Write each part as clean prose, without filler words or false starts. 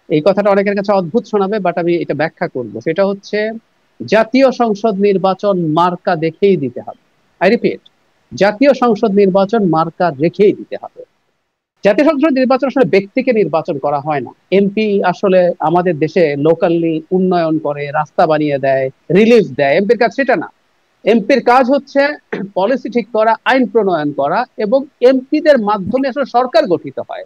এই কথাটা অনেকের কাছে অদ্ভুত শোনাবে, বাট আমি এটা ব্যাখ্যা করব। সেটা হচ্ছে, জাতীয় সংসদ নির্বাচন মার্কা দেখেই দিতে হবে। আই রিপিট, জাতীয় সংসদ নির্বাচন মার্কা রেখেই দিতে হবে। জাতীয় সংসদ নির্বাচন আসলে ব্যক্তিকে নির্বাচন করা হয় না। এমপি আসলে আমাদের দেশে লোকালি উন্নয়ন করে, রাস্তা বানিয়ে দেয়, রিলিফ দেয়, এমপির কাজ সেটা না। এমপির কাজ হচ্ছে পলিসি ঠিক করা, আইন প্রণয়ন করা, এবং এমপিদের মাধ্যমে আসলে সরকার গঠিত হয়।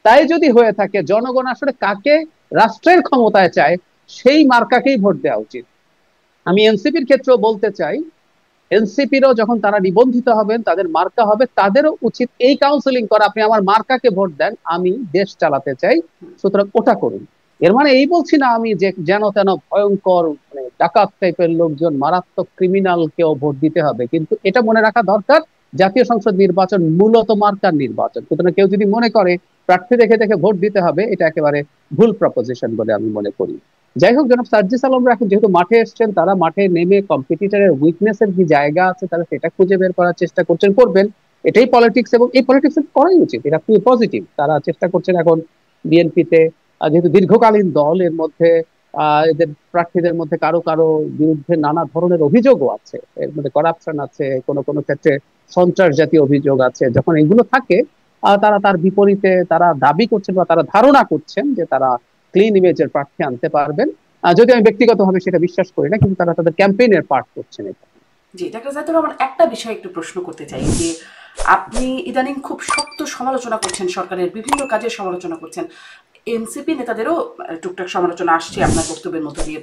তাই যদি হয়ে থাকে, জনগণ আসলে কাকে রাষ্ট্রের ক্ষমতায় চায় সেই মার্কাকেই ভোট দেওয়া উচিত। আমি এনসিপির ক্ষেত্রেও বলতে চাই, এনসিপিরও যখন তারা নিবন্ধিত হবেন, তাদের মার্কা হবে, তাদেরও উচিত এই কাউন্সিলিং করা, আপনি আমার মার্কাকে ভোট দেন, আমি দেশ চালাতে চাই, সুতরাং ওটা করুন। এর মানে এই বলছি না আমি যে যেন তেন ভয়ঙ্কর মানে ডাকাত টাইপের লোকজন, মারাত্মক ক্রিমিনাল কেউ ভোট দিতে হবে, কিন্তু এটা মনে রাখা দরকার, জাতীয় সংসদ নির্বাচন মূলত মার্কার নির্বাচন। সুতরাং কেউ যদি মনে করে প্রার্থী দেখে দেখে ভোট দিতে হবে, এটা একেবারে ভুল প্রপোজিশন বলে আমি মনে করি। যাই হোক, জনাব সার্জিস আলমরা এখন যেহেতু মাঠে এসেছেন, তারা মাঠে নেমে কম্পিটিটরের উইকনেস এর কি জায়গা আছে তারা সেটা খুঁজে বের করার চেষ্টা করছেন, করবেন। এটাই পলিটিক্স, এবং এই পলিটিক্স করাই উচিত, এটা খুবই পজিটিভ। তারা চেষ্টা করছেন এখন বিএনপিতে, যেহেতু দীর্ঘকালীন দল, এর মধ্যে এদের প্রার্থীদের মধ্যে কারো কারো বিরুদ্ধে নানা ধরনের অভিযোগও আছে, এর মধ্যে করাপশন আছে, কোনো কোনো ক্ষেত্রে সন্ত্রাস জাতীয় অভিযোগ আছে। যখন এগুলো থাকে, তারা তার বিপরীতে তারা দাবি করছেন বা তারা ধারণা করছেন যে তারা ক্লিন ইমেজের প্রার্থী আনতে পারবেন। যদি আমি ব্যক্তিগতভাবে সেটা বিশ্বাস করি না, কিন্তু তারা তাদের ক্যাম্পেইনের পার্ট করছেন এটা। জি, ডাক্তার জাহিদুর রহমান, একটা বিষয় একটু প্রশ্ন করতে চাই যে আপনি ইদানিং খুব শক্ত সমালোচনা করছেন, সরকারের বিভিন্ন কাজের সমালোচনা করছেন। এনসিপি নেতাদেরও টুকটাক সমালোচনা আসছে আপনার বক্তব্যের মধ্য দিয়ে,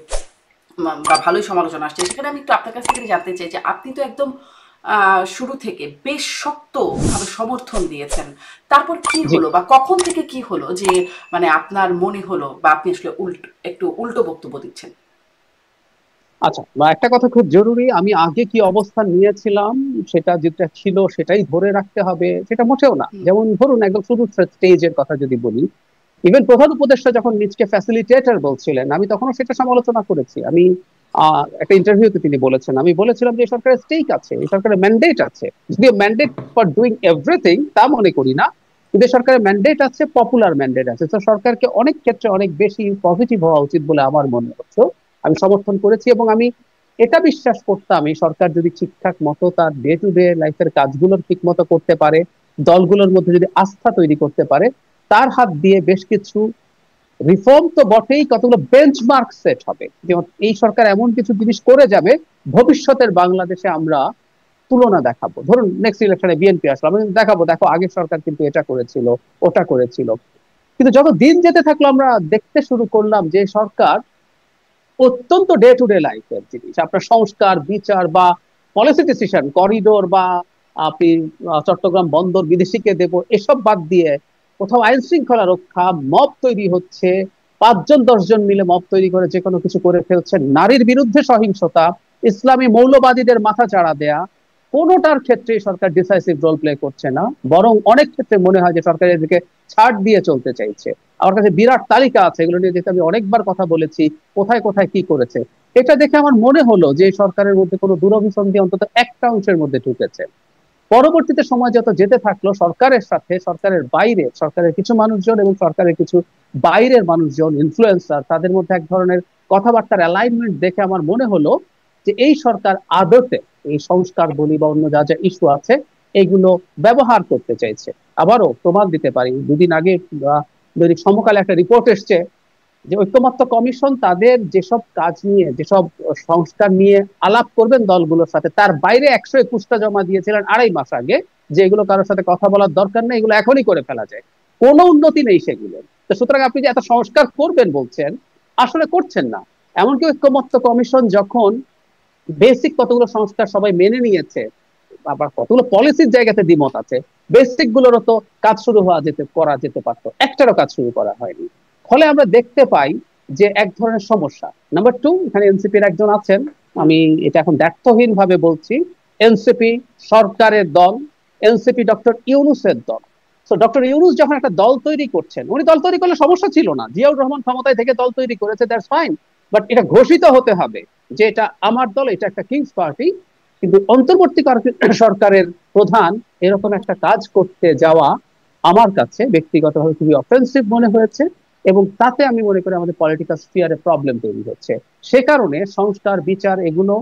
বা ভালোই সমালোচনা আসছে। সেখানে আমি একটু আপনার কাছ থেকে জানতে চাই যে আপনি তো একদম শুরু থেকে বেশ শক্তভাবে সমর্থন দিয়েছেন। তারপর কি জি। হলো বা কখন থেকে কি হলো যে মানে আপনার মনে হলো বা আপনি আসলে একটু উল্টো বক্তব্য দিচ্ছেন? আচ্ছা, বা একটা কথা খুব জরুরি, আমি আগে কি অবস্থান নিয়েছিলাম সেটা যেটা ছিল সেটাই ধরে রাখতে হবে সেটা মোটেও না। হুম। যেমন ধরুন, একদম শুরু স্টেজের কথা যদি বলি, ইভেন প্রধান উপদেষ্টা যখন নিজকে ফ্যাসিলিটেটর বলছিলেন, আমি তখনও সেটা সমালোচনা করেছি। আমি একটা ইন্টারভিউতে তিনি বলেছেন, আমি বলেছিলাম যে এই সরকারের স্টেক আছে, এই সরকারের ম্যান্ডেট আছে, যদিও ম্যান্ডেট ফর ডুইং এভরিথিং তা মনে করি না, কিন্তু এই সরকারের ম্যান্ডেট আছে, পপুলার ম্যান্ডেট আছে। তো সরকারকে অনেক ক্ষেত্রে অনেক বেশি পজিটিভ হওয়া উচিত বলে আমার মনে হচ্ছে। আমি সমর্থন করেছি, এবং আমি এটা বিশ্বাস করতাম, এই সরকার যদি ঠিকঠাক মতো তার ডে টু ডে লাইফের কাজগুলো ঠিক মতো করতে পারে, দলগুলোর মধ্যে যদি আস্থা তৈরি করতে পারে, তার হাত দিয়ে বেশ কিছু রিফর্ম তো বটেই, কতগুলো বেঞ্চমার্ক সেট হবে। যেমন এই সরকার এমন কিছু জিনিস করে যাবে, ভবিষ্যতের বাংলাদেশে আমরা তুলনা দেখাবো। ধরুন নেক্সট ইলেকশনে বিএনপি আসলো, আমি দেখাবো দেখো আগের সরকার কিন্তু এটা করেছিল, ওটা করেছিল। কিন্তু যত দিন যেতে থাকলো, আমরা দেখতে শুরু করলাম যে সরকার অত্যন্ত ডে টু ডে লাইফের জিনিস, আপনার সংস্কার, বিচার বা পলিসি ডিসিশন, করিডোর বা আপনি চট্টগ্রাম বন্দর বিদেশিকে দেব, এসব বাদ দিয়ে কোথাও আইন শৃঙ্খলা রক্ষা, মব তৈরি হচ্ছে, 5 জন 10 জন মিলে মব তৈরি করে যে কোনো কিছু করে ফেলছে, নারীর বিরুদ্ধে সহিংসতা, ইসলামী মৌলবাদীদের মাথা চাড়া দেয়া, কোনোটার ক্ষেত্রে সরকার ডিসাইসিভ রোল প্লে করছে না। বরং অনেক ক্ষেত্রে মনে হয় যে সরকার এদিকে ছাড় দিয়ে চলতে চাইছে। আমার কাছে বিরাট তালিকা আছে, এগুলো নিয়ে যেতে আমি অনেকবার কথা বলেছি, কোথায় কোথায় কি করেছে। এটা দেখে আমার মনে হলো যে এই সরকারের মধ্যে কোনো দুরভিসন্ধি অন্তত একটা অংশের মধ্যে ঢুকেছে। পরবর্তীতে সময় যত যেতে থাকলো, সরকারের সাথে সরকারের বাইরে সরকারের কিছু মানুষজন এবং সরকারের কিছু বাইরের মানুষজন, ইনফ্লুয়েন্সার, তাদের মধ্যে এক ধরনের কথাবার্তার অ্যালাইনমেন্ট দেখে আমার মনে হলো যে এই সরকার আদতে এই সংস্কার বলি বা অন্য যা যা ইস্যু আছে এগুলো ব্যবহার করতে চাইছে। আবারও প্রমাণ দিতে পারি, দুদিন আগে দৈনিক সমকালে একটা রিপোর্ট এসছে যে ঐক্যমত্য কমিশন তাদের যেসব কাজ নিয়ে, যেসব সংস্কার নিয়ে আলাপ করবেন দলগুলোর সাথে, তার বাইরে 121টা জমা দিয়েছিলেন 2.5 মাস আগে, যে এগুলো কারোর সাথে কথা বলার দরকার নেই, এগুলো এখনই করে ফেলা যায়। কোনো উন্নতি নেই সেগুলো। তো সুতরাং আপনি যে এত সংস্কার করবেন বলছেন, আসলে করছেন না। এমনকি ঐক্যমত্য কমিশন যখন বেসিক কতগুলো সংস্কার সবাই মেনে নিয়েছে, আবার কতগুলো পলিসির জায়গাতে দ্বিমত আছে, বেসিক গুলোরও তো কাজ শুরু হওয়া করা যেতে পারতো, একটারও কাজ শুরু করা হয়নি। ফলে আমরা দেখতে পাই যে এক ধরনের সমস্যা। নাম্বার টু, এখানে এনসিপির একজন আছেন, হুম। আমি এটা এখন দ্ব্যর্থহীন ভাবে বলছি, এনসিপি সরকারের দল, এনসিপি ডক্টর ইউনূসের দল। তো ডক্টর ইউনূস যখন একটা দল তৈরি করছেন, উনি দল তৈরি করলে সমস্যা ছিল না, জিয়াউর রহমান ক্ষমতায় থেকে দল তৈরি করেছে, দ্যাটস ফাইন। বাট এটা ঘোষিত হতে হবে যে এটা আমার দল, এটা একটা কিংস পার্টি। কিন্তু অন্তর্বর্তী সরকারের প্রধান এরকম একটা কাজ করতে যাওয়া আমার কাছে ব্যক্তিগতভাবে খুবই অফেন্সিভ মনে হয়েছে। এবং তাতে আমি মনে করি আমাদের পলিটিক্যাল স্ফিয়ারে প্রবলেম তৈরি হচ্ছে। সে কারণে সংস্কার, বিচার এগুলো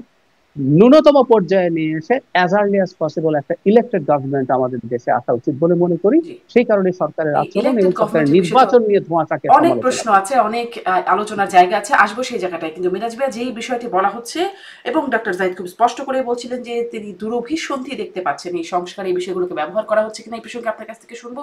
ন্যূনতম পর্যায়ে নিয়ে এসে অ্যাজ আর্লি অ্যাজ পসিবল একটা ইলেক্টেড গভর্নমেন্ট আমাদের দেশে আসা উচিত বলে মনে করি। জি। সেই কারণে সরকারের এই আচরণ এবং ইলেকটেড সরকারের গভর্নমেন্টের বিষয়টা নির্বাচন নিয়ে ধোঁয়াশাকে অনেক সমালোচনা প্রশ্ন করছি। আছে, অনেক আলোচনার জায়গা আছে, আসবো সেই জায়গাটায়। কিন্তু মিরাজ ভাইয়া যেই বিষয়টি বলা হচ্ছে, এবং ডক্টর জাহিদ খুব স্পষ্ট করে বলছিলেন যে তিনি দুরভিসন্ধি দেখতে পাচ্ছেন এই সংস্কার, এই বিষয়গুলোকে ব্যবহার করা হচ্ছে কিনা, এই প্রসঙ্গে আপনার কাছ থেকে শুনবো।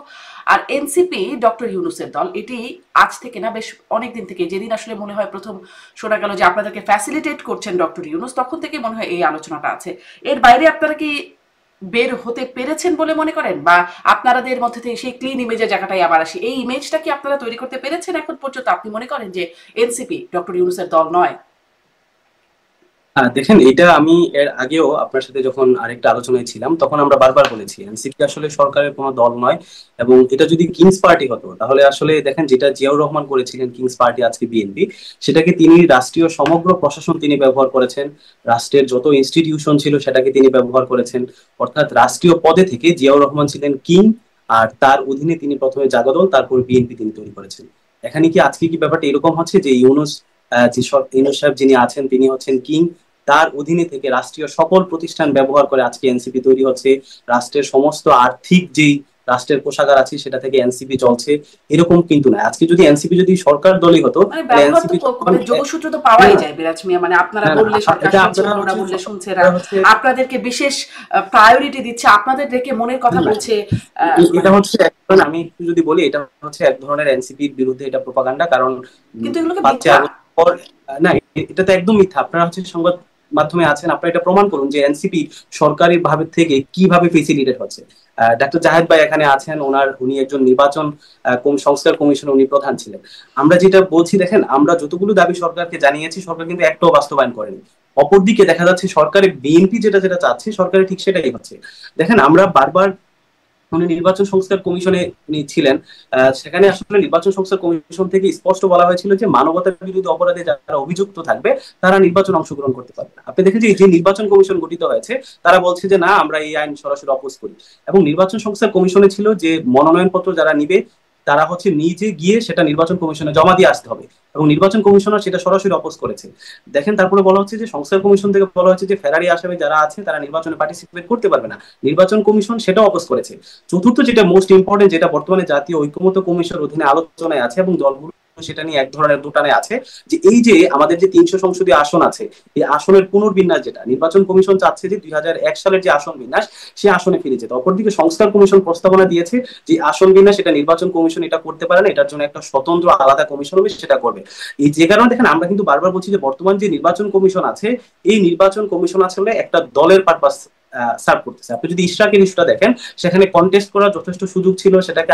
আর এনসিপি, ডক্টর ইউনূসের দল, এটি আজ থেকে না, বেশ অনেক দিন থেকে, যেদিন আসলে মনে হয় প্রথম শোনা গেল যে আপনাদেরকে ফ্যাসিলিটেট করছেন ডক্টর ইউনূস, তখন থেকে মনে হয় এই আলোচনাটা আছে। এর বাইরে আপনারা কি বের হতে পেরেছেন বলে মনে করেন, বা আপনাদের মধ্যে থেকে সেই ক্লিন ইমেজের জায়গাটাই আবার আসি, এই ইমেজটা কি আপনারা তৈরি করতে পেরেছেন এখন পর্যন্ত? আপনি মনে করেন যে এনসিপি ডক্টর ইউনূসের দল নয়? দেখেন, এটা আমি এর আগেও আপনার সাথে যখন আরেকটা আলোচনায় ছিলাম তখন আমরা বারবার বলেছি এনসিপি আসলে সরকারের কোনো দল নয়। এবং এটা যদি কিংস পার্টি হতো তাহলে আসলে দেখেন যেটা জিয়াউর রহমান করেছিলেন কিংস পার্টি, আজকে বিএনপি, সেটাকে তিনি রাষ্ট্রীয় সমগ্র প্রশাসন তিনি ব্যবহার করেছেন, রাষ্ট্রের যত ইনস্টিটিউশন ছিল সেটাকে তিনি ব্যবহার করেছেন। অর্থাৎ রাষ্ট্রীয় পদে থেকে জিয়াউর রহমান ছিলেন কিং, আর তার অধীনে তিনি প্রথমে জাগদল, তারপর বিএনপি তিনি তৈরি করেছেন। এখানে কি আজকে কি ব্যাপারটা এরকম হচ্ছে যে ইউনূস, ইউনূস সাহেব যিনি আছেন তিনি হচ্ছেন কিং, তার অধীনে থেকে রাষ্ট্রীয় সকল প্রতিষ্ঠান ব্যবহার করে আজকে এনসিপি তৈরি হচ্ছে, রাষ্ট্রের সমস্ত আর্থিক যেই রাষ্ট্রের কোষাগার আছে সেটা থেকে এনসিপি চলছে? এরকম কিন্তু না। আজকে যদি এনসিপি যদি সরকার দলই হতো মানে তাহলে ব্যবহার তো এনসিপি মানে যোগসূত্র তো পাওয়াই যায় বিরাজ মিয়া, মানে আপনারা না না বললে সরকার এটা শুনছে, আপনারা অন্যরা হচ্ছে বললে শুনছে না, আপনারা হচ্ছে আপনাদেরকে বিশেষ প্রায়োরিটি দিচ্ছে, আপনাদের ডেকে মনের কথা না, বলছে। এটা মানে হচ্ছে এক ধরনের, আমি একটু যদি বলি, এটা হচ্ছে এক ধরনের এনসিপির বিরুদ্ধে এটা প্রোপাগান্ডা। কারণ কিন্তু এগুলোকে 5ই মিথ্যা। আগস্ট পর না, এটা তো একদম মিথ্যা। আপনারা হচ্ছে সংবাদ মাধ্যমে আছেন, আপনারা এটা প্রমাণ করুন যে এনসিপি সরকারি ভাবে থেকে কিভাবে ফেসিলিটেট হচ্ছে। ডাক্তার জাহেদ ভাই এখানে আছেন, উনি একজন নির্বাচন সংস্কার কমিশন উনি প্রধান ছিলেন। আমরা যেটা বলছি, দেখেন আমরা যতগুলো দাবি সরকারকে জানিয়েছি সরকার কিন্তু একটাও বাস্তবায়ন করেনি। অপরদিকে দেখা যাচ্ছে সরকারের বিএনপি যেটা যেটা চাচ্ছে সরকারের ঠিক সেটাই হচ্ছে। দেখেন আমরা বারবার, উনি নির্বাচন সংস্কার কমিশনে উনি ছিলেন, সেখানে আসলে নির্বাচন সংস্কার কমিশন থেকে স্পষ্ট বলা হয়েছিল যে মানবতার বিরুদ্ধে অপরাধে যারা অভিযুক্ত থাকবে তারা নির্বাচন অংশগ্রহণ করতে পারবে না। আপনি দেখেন যে এই যে নির্বাচন কমিশন গঠিত হয়েছে তারা বলছে যে না, আমরা এই আইন সরাসরি অপোজ করি। এবং নির্বাচন সংস্কার কমিশনে ছিল যে মনোনয়নপত্র যারা নিবে তারা হচ্ছে নিজে গিয়ে সেটা নির্বাচন কমিশনে জমা দিয়ে আসতে হবে, এবং নির্বাচন কমিশনার সেটা সরাসরি অপোজ করেছে। দেখেন তারপরে বলা হচ্ছে যে সংস্কার কমিশন থেকে বলা হচ্ছে যে ফেরারি আসামি যারা আছে তারা নির্বাচনে পার্টিসিপেট করতে পারবে না, নির্বাচন কমিশন সেটা অপোজ করেছে। চতুর্থ যেটা মোস্ট ইম্পর্টেন্ট, যেটা বর্তমানে জাতীয় ঐক্যমত্য কমিশনের অধীনে আলোচনায় আছে এবং দলগুলো সেটা নিয়ে এক ধরনের দুটানে আছে, যে এই যে আমাদের যে 300 সংসদীয় আসন আছে এই আসনের পুনর্বিন্যাস, যেটা নির্বাচন কমিশন চাচ্ছে যে 2001 সালের যে আসন বিন্যাস সে আসনে ফিরে যেতে। অপরদিকে সংস্কার কমিশন প্রস্তাবনা দিয়েছে যে আসন বিন্যাস এটা নির্বাচন কমিশন এটা করতে পারে না, এটার জন্য একটা স্বতন্ত্র আলাদা কমিশন হবে সেটা করবে। এই যে কারণে দেখেন আমরা কিন্তু বারবার বলছি যে বর্তমান যে নির্বাচন কমিশন আছে এই নির্বাচন কমিশন আসলে একটা দলের পারপাস সার্ভ করতেছে। আপনি যদি ইশরাকের ইস্যুটা দেখেন সেখানে কন্টেস্ট করার যথেষ্ট সুযোগ ছিল, সেটাকে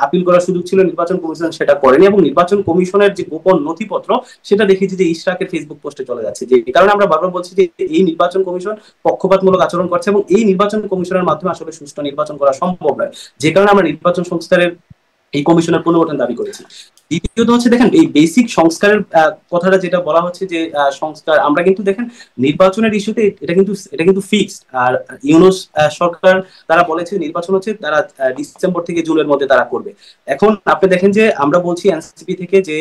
আপিল করার সুযোগ ছিল, নির্বাচন কমিশন সেটা করেনি। এবং নির্বাচন কমিশনের যে গোপন নথিপত্র সেটা দেখেছি যে ইশরাকের ফেসবুক পোস্টে চলে যাচ্ছে। যে কারণে আমরা বারবার বলছি যে এই নির্বাচন কমিশন পক্ষপাতমূলক আচরণ করছে এবং এই নির্বাচন কমিশনের মাধ্যমে আসলে সুষ্ঠু নির্বাচন করা সম্ভব নয়। যে কারণে আমরা নির্বাচন সংস্কারের এই কমিশনের পুনর্গঠন দাবি করেছি। দ্বিতীয়ত হচ্ছে দেখেন এই বেসিক সংস্কারের কথাটা যেটা বলা হচ্ছে যে সংস্কার, আমরা কিন্তু দেখেন নির্বাচনের ইস্যুতে এটা কিন্তু ফিক্সড। আর ইউনূস সরকার তারা বলেছে নির্বাচন হচ্ছে তারা ডিসেম্বর থেকে জুনের মধ্যে তারা করবে। এখন আপনি দেখেন যে আমরা বলছি এনসিপি থেকে যে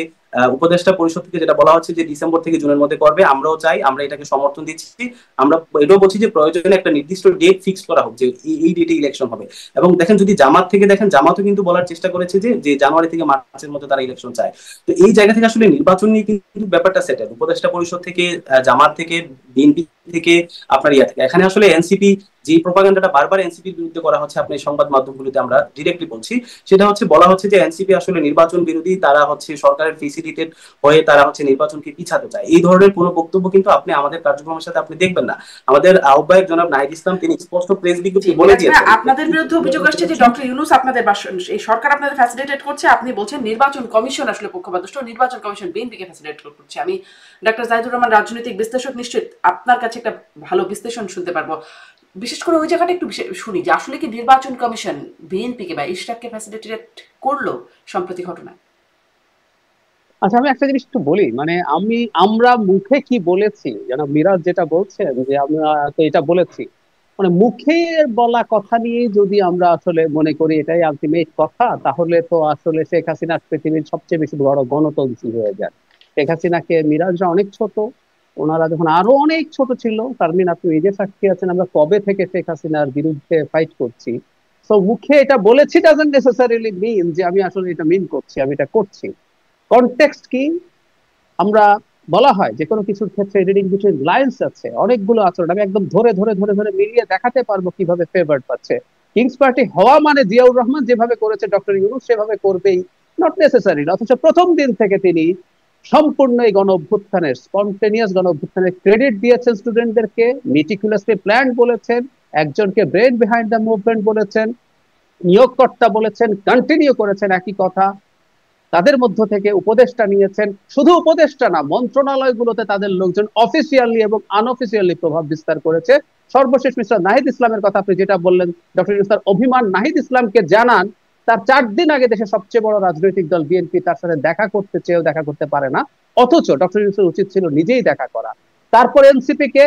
উপদেষ্টা পরিষদ থেকে যেটা বলা হচ্ছে যে ডিসেম্বর থেকে জুনের মধ্যে করবে, আমরাও চাই, আমরা এটাকে সমর্থন দিচ্ছি। আমরা এটাও বলছি যে প্রয়োজনে একটা নির্দিষ্ট ডেট ফিক্স করা হোক যে এই ডেটে ইলেকশন হবে। এবং দেখেন যদি জামাত থেকে দেখেন, জামাতও কিন্তু বলার চেষ্টা করেছে যে যে জানুয়ারি থেকে মার্চের মধ্যে তারা ইলেকশন চায়। তো এই জায়গা থেকে আসলে নির্বাচন নিয়ে কিন্তু ব্যাপারটা সেটেল, উপদেষ্টা পরিষদ থেকে, জামাত থেকে, বিএনপি থেকে, আপনার ইয়া থেকে। এখানে আসলে এনসিপি যে প্রপাগান্ডাটা বারবার এনসিপির বিরুদ্ধে করা হচ্ছে, আপনি সংবাদ মাধ্যমগুলোতে আমরা ডিরেক্টলি বলছি, সেটা হচ্ছে বলা হচ্ছে যে এনসিপি আসলে নির্বাচন বিরোধী, তারা হচ্ছে সরকারের ফেসিলিটেড হয়ে তারা হচ্ছে নির্বাচনকে পিছাতে চায়। এই ধরনের কোনো বক্তব্য কিন্তু আপনি আমাদের কার্যক্রমের সাথে আপনি দেখবেন না। আমাদের আহ্বায়ক জনাব নাহিদ ইসলাম তিনি স্পষ্ট প্রেস বিজ্ঞপ্তি বলে দিয়েছেন আপনাদের বিরুদ্ধে অভিযোগ আসছে যে ডক্টর ইউনূস আপনাদের এই সরকার আপনাদের ফ্যাসিলিটেট করছে, আপনি বলছেন নির্বাচন কমিশন আসলে পক্ষপাতদুষ্ট, নির্বাচন কমিশন বিএনপিকে ফ্যাসিলিটেট করছে। আমি ডক্টর জাহিদুর রহমান রাজনৈতিক বিশ্লেষক, নিশ্চয়ই আপনার কাছে একটা ভালো বিশ্লেষণ শুনতে পারবো। বিশেষ করে ওই জায়গাটা একটু শুনি যে আসলে কি নির্বাচন কমিশন বিএনপিকে বা ইশরাককে ফ্যাসিলিটেট করলো সম্প্রতি ঘটনায়? আচ্ছা, আমি একটা জিনিস একটু বলি, মানে আমরা মুখে কি বলেছি, যেন মিরাজ যেটা বলছেন যে আমরা তো এটা বলেছি, মানে মুখের বলা কথা নিয়ে যদি আমরা আসলে মনে করি এটাই আলটিমেট কথা, তাহলে তো আসলে শেখ হাসিনা পৃথিবীর সবচেয়ে বেশি বড় গণতন্ত্রী হয়ে যায়। শেখ হাসিনাকে মিরাজরা অনেক ছোট, ওনারা যখন আরো অনেক ছোট ছিল, তারমিন আপনি নিজে সাক্ষী আছেন আমরা কবে থেকে শেখ হাসিনার বিরুদ্ধে ফাইট করছি। তো মুখে এটা বলেছি ডাজন্ট নেসেসারিলি মিন যে আমি আসলে এটা মিন করছি, আমি এটা করছি। কনটেক্সট কি, আমরা বলা হয় যে কোনো কিছুর ক্ষেত্রে রিডিং বিটুইন লাইন্স আছে, অনেকগুলো আচরণ আমি একদম ধরে ধরে ধরে ধরে মিলিয়ে দেখাতে পারবো কিভাবে ফেভার্ড পাচ্ছে। কিংস পার্টি হওয়া মানে জিয়াউর রহমান যেভাবে করেছে ডক্টর ইউনূস সেভাবে করবেই নট নেসেসারি, অথচ প্রথম দিন থেকে তিনি সম্পূর্ণ এই গণ অভ্যুত্থানের স্পন্টেনিয়াস গণ অভ্যুত্থানের ক্রেডিট দিয়েছেন স্টুডেন্টদেরকে, মেটিকুলাসলি প্ল্যান বলেছেন, একজনকে ব্রেন বিহাইন্ড দ্য মুভমেন্ট বলেছেন, নিয়োগকর্তা বলেছেন, কন্টিনিউ করেছেন একই কথা। তাদের মধ্য থেকে উপদেষ্টা নিয়েছেন, শুধু উপদেষ্টা না মন্ত্রণালয়গুলোতে তাদের লোকজন অফিসিয়ালি এবং আনঅফিসিয়ালি প্রভাব বিস্তার করেছে। সর্বশেষ মিস্টার নাহিদ ইসলামের কথা আপনি যেটা বললেন, ডক্টর ইউনূস তার অভিমান নাহিদ ইসলামকে জানান, তার 4 দিন আগে দেশের সবচেয়ে বড় রাজনৈতিক দল বিএনপি তার সাথে দেখা করতে চেয়েও দেখা করতে পারে না, অথচ ডক্টর ইউনূসের উচিত ছিল নিজেই দেখা করা। তারপর এনসিপি কে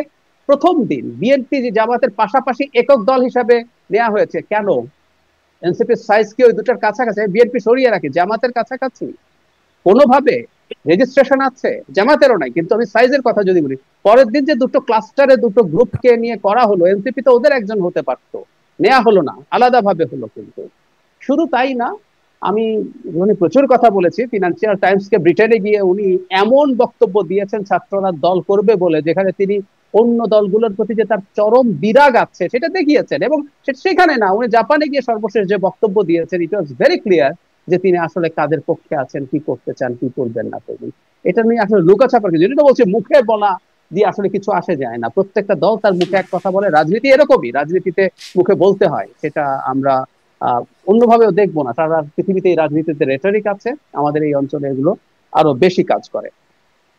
প্রথম দিন বিএনপি যে জামাতের পাশাপাশি একক দল হিসাবে নেওয়া হয়েছে, কেন? এনসিপির সাইজ কি ওই দুটার কাছাকাছি? বিএনপি সরিয়ে রাখে জামাতের কাছাকাছি কোনোভাবে? রেজিস্ট্রেশন আছে, জামাতেরও নাই, কিন্তু আমি সাইজের কথা যদি বলি, পরের দিন যে দুটো ক্লাস্টারে দুটো গ্রুপকে নিয়ে করা হলো, এনসিপি তো ওদের একজন হতে পারতো, নেওয়া হলো না, আলাদাভাবে হলো। কিন্তু শুধু তাই না, আমি উনি প্রচুর কথা বলেছি, ফিনান্সিয়াল টাইমসকে ব্রিটেনে গিয়ে উনি এমন বক্তব্য দিয়েছেন ছাত্ররা দল করবে বলে, যেখানে তিনি অন্য দলগুলোর প্রতি যে তার চরম বিরাগ আছে সেটা দেখিয়েছেন। এবং সেখানে না, উনি জাপানে গিয়ে সর্বশেষ যে বক্তব্য দিয়েছেন, ইট ওয়াজ ভেরি ক্লিয়ার যে তিনি আসলে কাদের পক্ষে আছেন, কি করতে চান, কি করবেন না করবেন। এটা নিয়ে আসলে লুকাছাপার কিছু, যেটা বলছি মুখে বলা দিয়ে আসলে কিছু আসে যায় না। প্রত্যেকটা দল তার মুখে এক কথা বলে, রাজনীতি এরকমই, রাজনীতিতে মুখে বলতে হয়, সেটা আমরা আহ অন্যভাবেও দেখবো না। সারা পৃথিবীতে এই রাজনীতিতে রেটরিক আছে, আমাদের এই অঞ্চলে এগুলো আরো বেশি কাজ করে।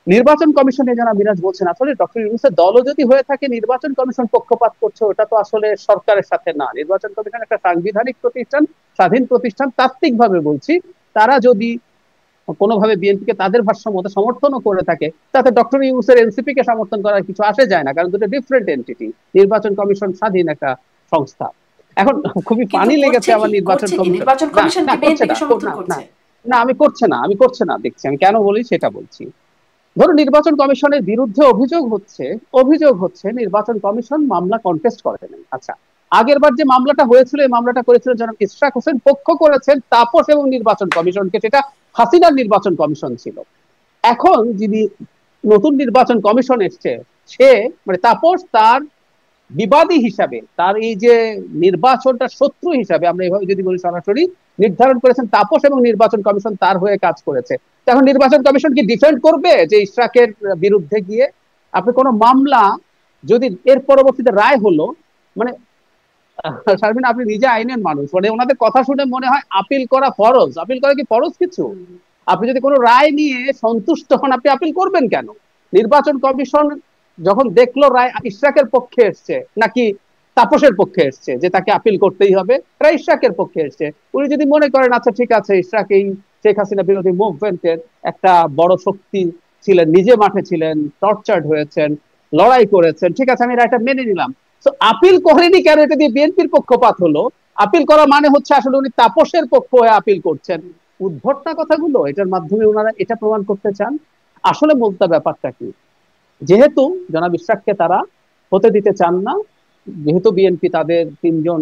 নির্বাচন কমিশনে যারা মিরাজ বলছেন, আসলে ডক্টর ইউনূসের দলও যদি হয়ে থাকে নির্বাচন কমিশন পক্ষপাত করছে, ওটা তো আসলে সরকারের সাথে না। নির্বাচন কমিশন একটা সাংবিধানিক প্রতিষ্ঠান, স্বাধীন প্রতিষ্ঠান। তাত্ত্বিকভাবে বলছি, তারা যদি কোনোভাবে বিএনপিকে তাদের ভাষ্য মতো সমর্থনও করে থাকে, তাতে ডক্টর ইউনূসের এনসিপি কে সমর্থন করার কিছু আসে যায় না, কারণ দুটো ডিফারেন্ট এন্টিটি। নির্বাচন কমিশন স্বাধীন একটা সংস্থা। এখন খুবই পানি লেগেছে আমার নির্বাচন কমিশন, না করছে না, না আমি করছে না দেখছি। আমি কেন বলি সেটা বলছি। ধরুন নির্বাচন কমিশনের বিরুদ্ধে অভিযোগ হচ্ছে নির্বাচন কমিশন মামলা কন্টেস্ট করে নাই। আচ্ছা, আগের বার যে মামলাটা হয়েছিল, এই মামলাটা করেছিল জনাব ইশরাক হোসেন, পক্ষ করেছেন তাপস এবং নির্বাচন কমিশনকে, সেটা হাসিনার নির্বাচন কমিশন ছিল। এখন যিনি নতুন নির্বাচন কমিশন এসছে, সে মানে তাপস তার বিবাদী হিসাবে, তার এই যে নির্বাচনটা শত্রু হিসাবে আমরা এভাবে যদি বলি সরাসরি, নির্ধারণ করেছেন তাপস এবং নির্বাচন কমিশন তার হয়ে কাজ করেছে। এখন নির্বাচন কমিশন কি ডিফেন্ড করবে যে ইশরাকের বিরুদ্ধে গিয়ে? আপনি কোনো মামলা যদি এর পরবর্তীতে রায় হলো, মানে শারমিন আপনি নিজে আইনের মানুষ, মানে ওনাদের কথা শুনে মনে হয় আপিল করা ফরজ। আপিল করা কি ফরজ কিছু? আপনি যদি কোনো রায় নিয়ে সন্তুষ্ট হন, আপনি আপিল করবেন কেন? নির্বাচন কমিশন যখন দেখলো রায় ইশরাকের পক্ষে এসছে নাকি তাপসের পক্ষে এসছে, যে তাকে আপিল করতেই হবে, রায় ইশরাকের পক্ষে এসছে, উনি যদি মনে করেন আচ্ছা ঠিক আছে, ইশরাক এই শেখ হাসিনা বিরোধী মুভমেন্টের একটা বড় শক্তি ছিলেন, নিজে মাঠে ছিলেন, টর্চার্ড হয়েছেন, লড়াই করেছেন, ঠিক আছে আমি রায়টা মেনে নিলাম, তো আপিল করেনি কেন? এটা দিয়ে বিএনপির পক্ষপাত হলো। আপিল করা মানে হচ্ছে আসলে উনি তাপসের পক্ষ হয়ে আপিল করছেন। উদ্ভট না কথাগুলো? এটার মাধ্যমে ওনারা এটা প্রমাণ করতে চান। আসলে বলতে ব্যাপারটা কি, যেহেতু জনাব ইশরাককে তারা হতে দিতে চান না, যেহেতু বিএনপি তাদের 3জন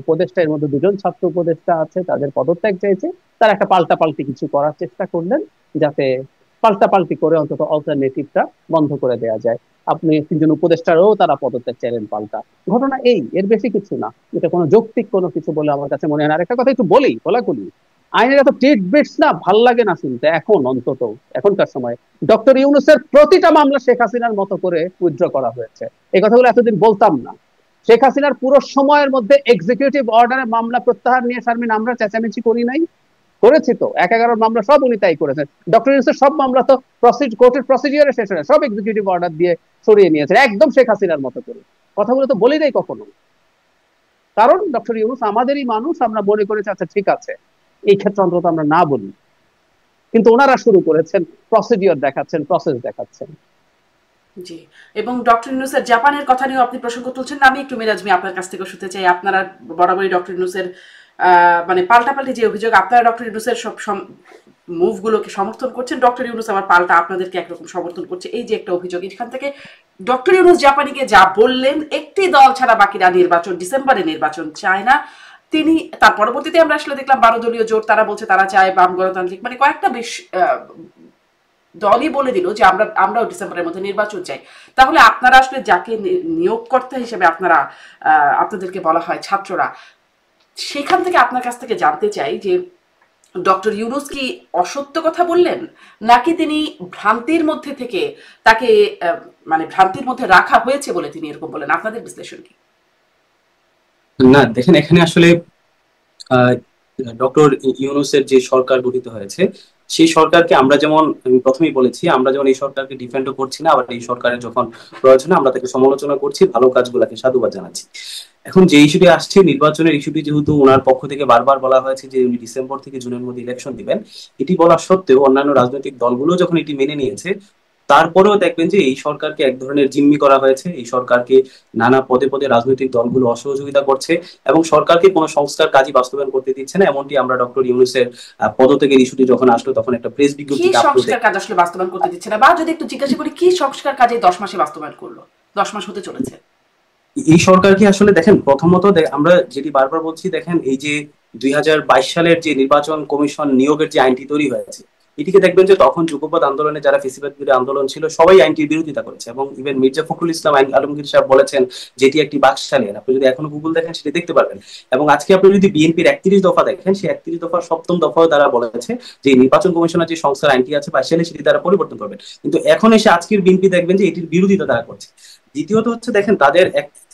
উপদেষ্টা, এর মধ্যে 2জন ছাত্র উপদেষ্টা আছে, তাদের পদত্যাগ চাইছে, তারা একটা পাল্টাপাল্টি কিছু করার চেষ্টা করলেন, যাতে পাল্টাপাল্টি করে অন্তত অল্টারনেটিভটা বন্ধ করে দেওয়া যায়। আপনি 3জন উপদেষ্টারও তারা পদত্যাগ চাইলেন পাল্টা। ঘটনা এই, এর বেশি কিছু না। এটা কোনো যৌক্তিক কোনো কিছু বলে আমার কাছে মনে হয় না। আর একটা কথা একটু বলি, বলাকুলি, আইনের এত টিট বিটস না ভাল লাগে না শুনতে এখন, অন্তত এখনকার সময়। ডক্টর ইউনূসের প্রতিটা মামলা শেখ হাসিনার মতো করে উইথড্র করা হয়েছে, এই কথাগুলো এতদিন বলতাম না। শেখ হাসিনার পুরো সময়ের মধ্যে এক্সিকিউটিভ অর্ডারে মামলা প্রত্যাহার নিয়ে শারমিন আমরা চেঁচামেচি করি নাই? করেছি তো, 1-11 মামলা সব উনি তাই করেছেন। ডক্টর ইউনূসের সব মামলা তো কোর্টের প্রসিডিওরে শেষ হয়, সব এক্সিকিউটিভ অর্ডার দিয়ে সরিয়ে নিয়েছেন, একদম শেখ হাসিনার মতো করে। কথাগুলো তো বলি নাই কখনো, কারণ ডক্টর ইউনূস আমাদেরই মানুষ, আমরা মনে করেছি আচ্ছা ঠিক আছে এই ক্ষেত্রে অন্তত আমরা না বলি। কিন্তু ওনারা শুরু করেছেন প্রসিডিওর দেখাচ্ছেন, প্রসেস দেখাচ্ছেন। জি, এবং ডক্টর ইউনূসের জাপানের কথা নিয়েও আপনি প্রসঙ্গ তুলছেন। আমি একটু মিরাজ মিয়া আপনার কাছ থেকে শুনতে চাই, আপনারা বরাবরই ডক্টর ইউনূসের মানে পাল্টাপাল্টি যে অভিযোগ, আপনারা ডক্টর ইউনূসের সব মুভগুলোকে সমর্থন করছেন, ডক্টর ইউনূস আবার পাল্টা আপনাদেরকে একরকম সমর্থন করছে, এই যে একটা অভিযোগ, এখান থেকে ডক্টর ইউনূস জাপানিকে যা বললেন, একটি দল ছাড়া বাকিরা ডিসেম্বরে নির্বাচন চায় না, তিনি তার পরবর্তীতে আমরা আসলে দেখলাম 12 দলীয় জোট, তারা বলছে তারা চায় বাম গণতান্ত্রিক, মানে কয়েকটা বেশ দলই বলে দিল যে আমরাও ডিসেম্বরের মধ্যে নির্বাচন চাই। তাহলে আপনারা আসলে যাকে নিয়োগকর্তা হিসেবে আপনাদেরকে বলা হয় ছাত্ররা, সেখান থেকে আপনার কাছ থেকে জানতে চাই যে ডক্টর ইউনূস কি অসত্য কথা বললেন, নাকি তিনি ভ্রান্তির মধ্যে থেকে তাকে মানে ভ্রান্তির মধ্যে রাখা হয়েছে বলে তিনি এরকম বলেন? আপনাদের বিশ্লেষণ কি? না দেখেন, এখানে আসলে ডক্টর ইউনূসের যে সরকার গঠিত হয়েছে, সেই সরকারকে আমরা যেমন, আমি প্রথমেই বলেছি, আমরা যেমন এই সরকারকে ডিফেন্ডও করছি না, আবার এই সরকারের যখন প্রয়োজনে আমরা তাকে সমালোচনা করছি, ভালো কাজগুলোকে সাধুবাদ জানাচ্ছি। এখন যে ইস্যুটি আসছে, নির্বাচনের ইস্যুটি, যেহেতু ওনার পক্ষ থেকে বারবার বলা হয়েছে যে উনি ডিসেম্বর থেকে জুনের মধ্যে ইলেকশন দিবেন, এটি বলা সত্ত্বেও অন্যান্য রাজনৈতিক দলগুলো যখন এটি মেনে নিয়েছে, তারপরেও দেখবেন যে এই সরকারকে এক ধরনের জিম্মি করা হয়েছে, এই সরকারকে নানা পদে পদে রাজনৈতিক দলগুলো অসহযোগিতা করছে এবং সরকারকে কোনো সংস্কার কাজই বাস্তবায়ন করতে দিচ্ছে না। এমনটি আমরা ডক্টর ইউনূসের পদত্যাগের ইস্যুটি যখন আসলো, তখন একটা প্রেস কি বিজ্ঞপ্তি সংস্কার কাজ আসলে বাস্তবায়ন করতে দিচ্ছে না, বা যদি একটু জিজ্ঞাসা করি, কি সংস্কার কাজে 10 মাসে বাস্তবায়ন করলো? 10 মাস হতে চলেছে। এই সরকারকে আসলে দেখেন, প্রথমত আমরা যেটি বারবার বলছি, দেখেন এই যে 2022 সালের যে নির্বাচন কমিশন নিয়োগের যে আইনটি তৈরি হয়েছে, এটিকে দেখবেন যে তখন যুগপৎ আন্দোলনে যারা ফেসিবাদ বিরোধী আন্দোলন ছিল, সবাই আইনটির বিরোধিতা করেছে এবং ইভেন মির্জা ফখরুল ইসলাম আলমগীর সাহেব বলেছেন যেটি একটি বাকশালের, আপনি যদি এখনো গুগল দেখেন সেটি দেখতে পারবেন। এবং আজকে আপনি যদি বিএনপির 31 দফা দেখেন, সেই 31 দফার 7ম দফাও তারা বলেছে যে নির্বাচন কমিশনের যে সংস্কার আইনটি আছে 22 সালে, সেটি তারা পরিবর্তন করবেন। কিন্তু এখন এসে আজকের বিএনপি দেখবেন যে এটির বিরোধিতা তারা করছে। দ্বিতীয়ত হচ্ছে, দেখেন তাদের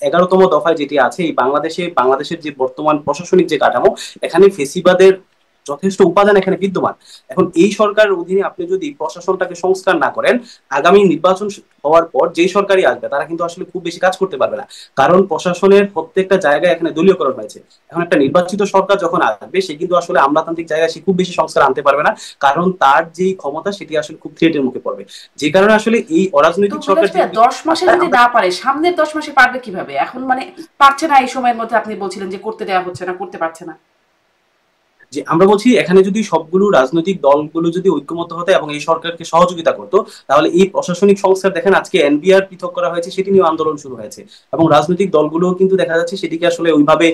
11তম দফায় যেটি আছে, এই বাংলাদেশের যে বর্তমান প্রশাসনিক যে কাঠামো, এখানে ফেসিবাদের যথেষ্ট উপাদান এখানে বিদ্যমান। এখন এই সরকারের অধীনে আপনি যদি প্রশাসনটাকে সংস্কার না করেন, আগামী নির্বাচন হওয়ার পর যে সরকারই আসবে তারা কিন্তু আসলে খুব বেশি কাজ করতে পারবে না, কারণ প্রশাসনের প্রত্যেকটা জায়গায় এখানে দলীয়করণ হয়েছে। এখন একটা নির্বাচিত সরকার যখন আসবে, সে কিন্তু আসলে আমলাতান্ত্রিক জায়গায় সে খুব বেশি সংস্কার আনতে পারবে না, কারণ তার যেই ক্ষমতা সেটি আসলে খুব থ্রেটের মুখে পড়বে। যে কারণে আসলে এই অরাজনৈতিক সরকার 10 মাসে যদি না পারে, সামনের 10 মাসে পারবে কিভাবে? এখন মানে পারছে না, এই সময়ের মধ্যে আপনি বলছিলেন যে করতে দেওয়া হচ্ছে না, করতে পারছে না। যে আমরা বলছি, এখানে যদি সবগুলো রাজনৈতিক দলগুলো যদি ঐক্যমত হতো এবং এই সরকারকে সহযোগিতা করতো, তাহলে এই প্রশাসনিক সংস্কার, দেখেন আজকে এনবিআর পৃথক করা হয়েছে, সেটি নিয়ে আন্দোলন শুরু হয়েছে এবং রাজনৈতিক দলগুলো কিন্তু দেখা যাচ্ছে সেটিকে আসলে ওইভাবে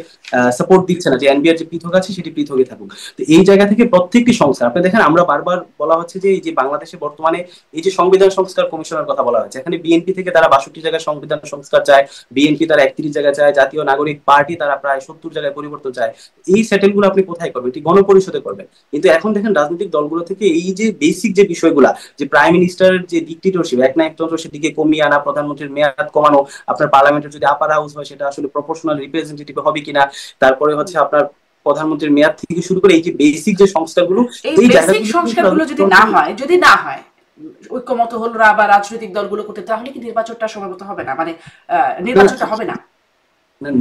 সাপোর্ট দিচ্ছে না, যে এনবিআর যে পৃথক আছে সেটি পৃথকই থাকুক। তো এই জায়গা থেকে প্রত্যেকটি সংস্কার, আপনি দেখেন আমরা বারবার বলা হচ্ছে যে এই যে বাংলাদেশে বর্তমানে এই যে সংবিধান সংস্কার কমিশনের কথা বলা হয়েছে, এখানে বিএনপি থেকে তারা 62 জায়গায় সংবিধান সংস্কার চায়, বিএনপি তারা 31 জায়গায় চায়, জাতীয় নাগরিক পার্টি তারা প্রায় 70 জায়গায় পরিবর্তন চায়। এই সেটেল গুলো আপনি কোথায় করবেন? এটি গণপরিষদে করবেন। কিন্তু এখন দেখেন রাজনৈতিক দলগুলো থেকে এই যে বেসিক যে বিষয়গুলা, যে প্রাইম মিনিস্টারের যে ডিক্টেটরশিপ, এক না একতন্ত্র, সেটিকে কমিয়ে আনা, প্রধানমন্ত্রীর মেয়াদ কমানো, আপনার পার্লামেন্টের যদি আপার হাউস হয় সেটা আসলে প্রপোর্শনাল রিপ্রেজেন্টেটিভ হবে কিনা, তারপরে হচ্ছে আপনার প্রধানমন্ত্রীর মেয়াদ থেকে শুরু করে এই যে বেসিক যে সংস্কারগুলো, এই বেসিক সংস্কারগুলো যদি না হয় ঐক্যমত হলো না বা রাজনৈতিক দলগুলো করতে, তাহলে কি নির্বাচনটা সময়মতো হবে না? মানে নির্বাচনটা হবে না।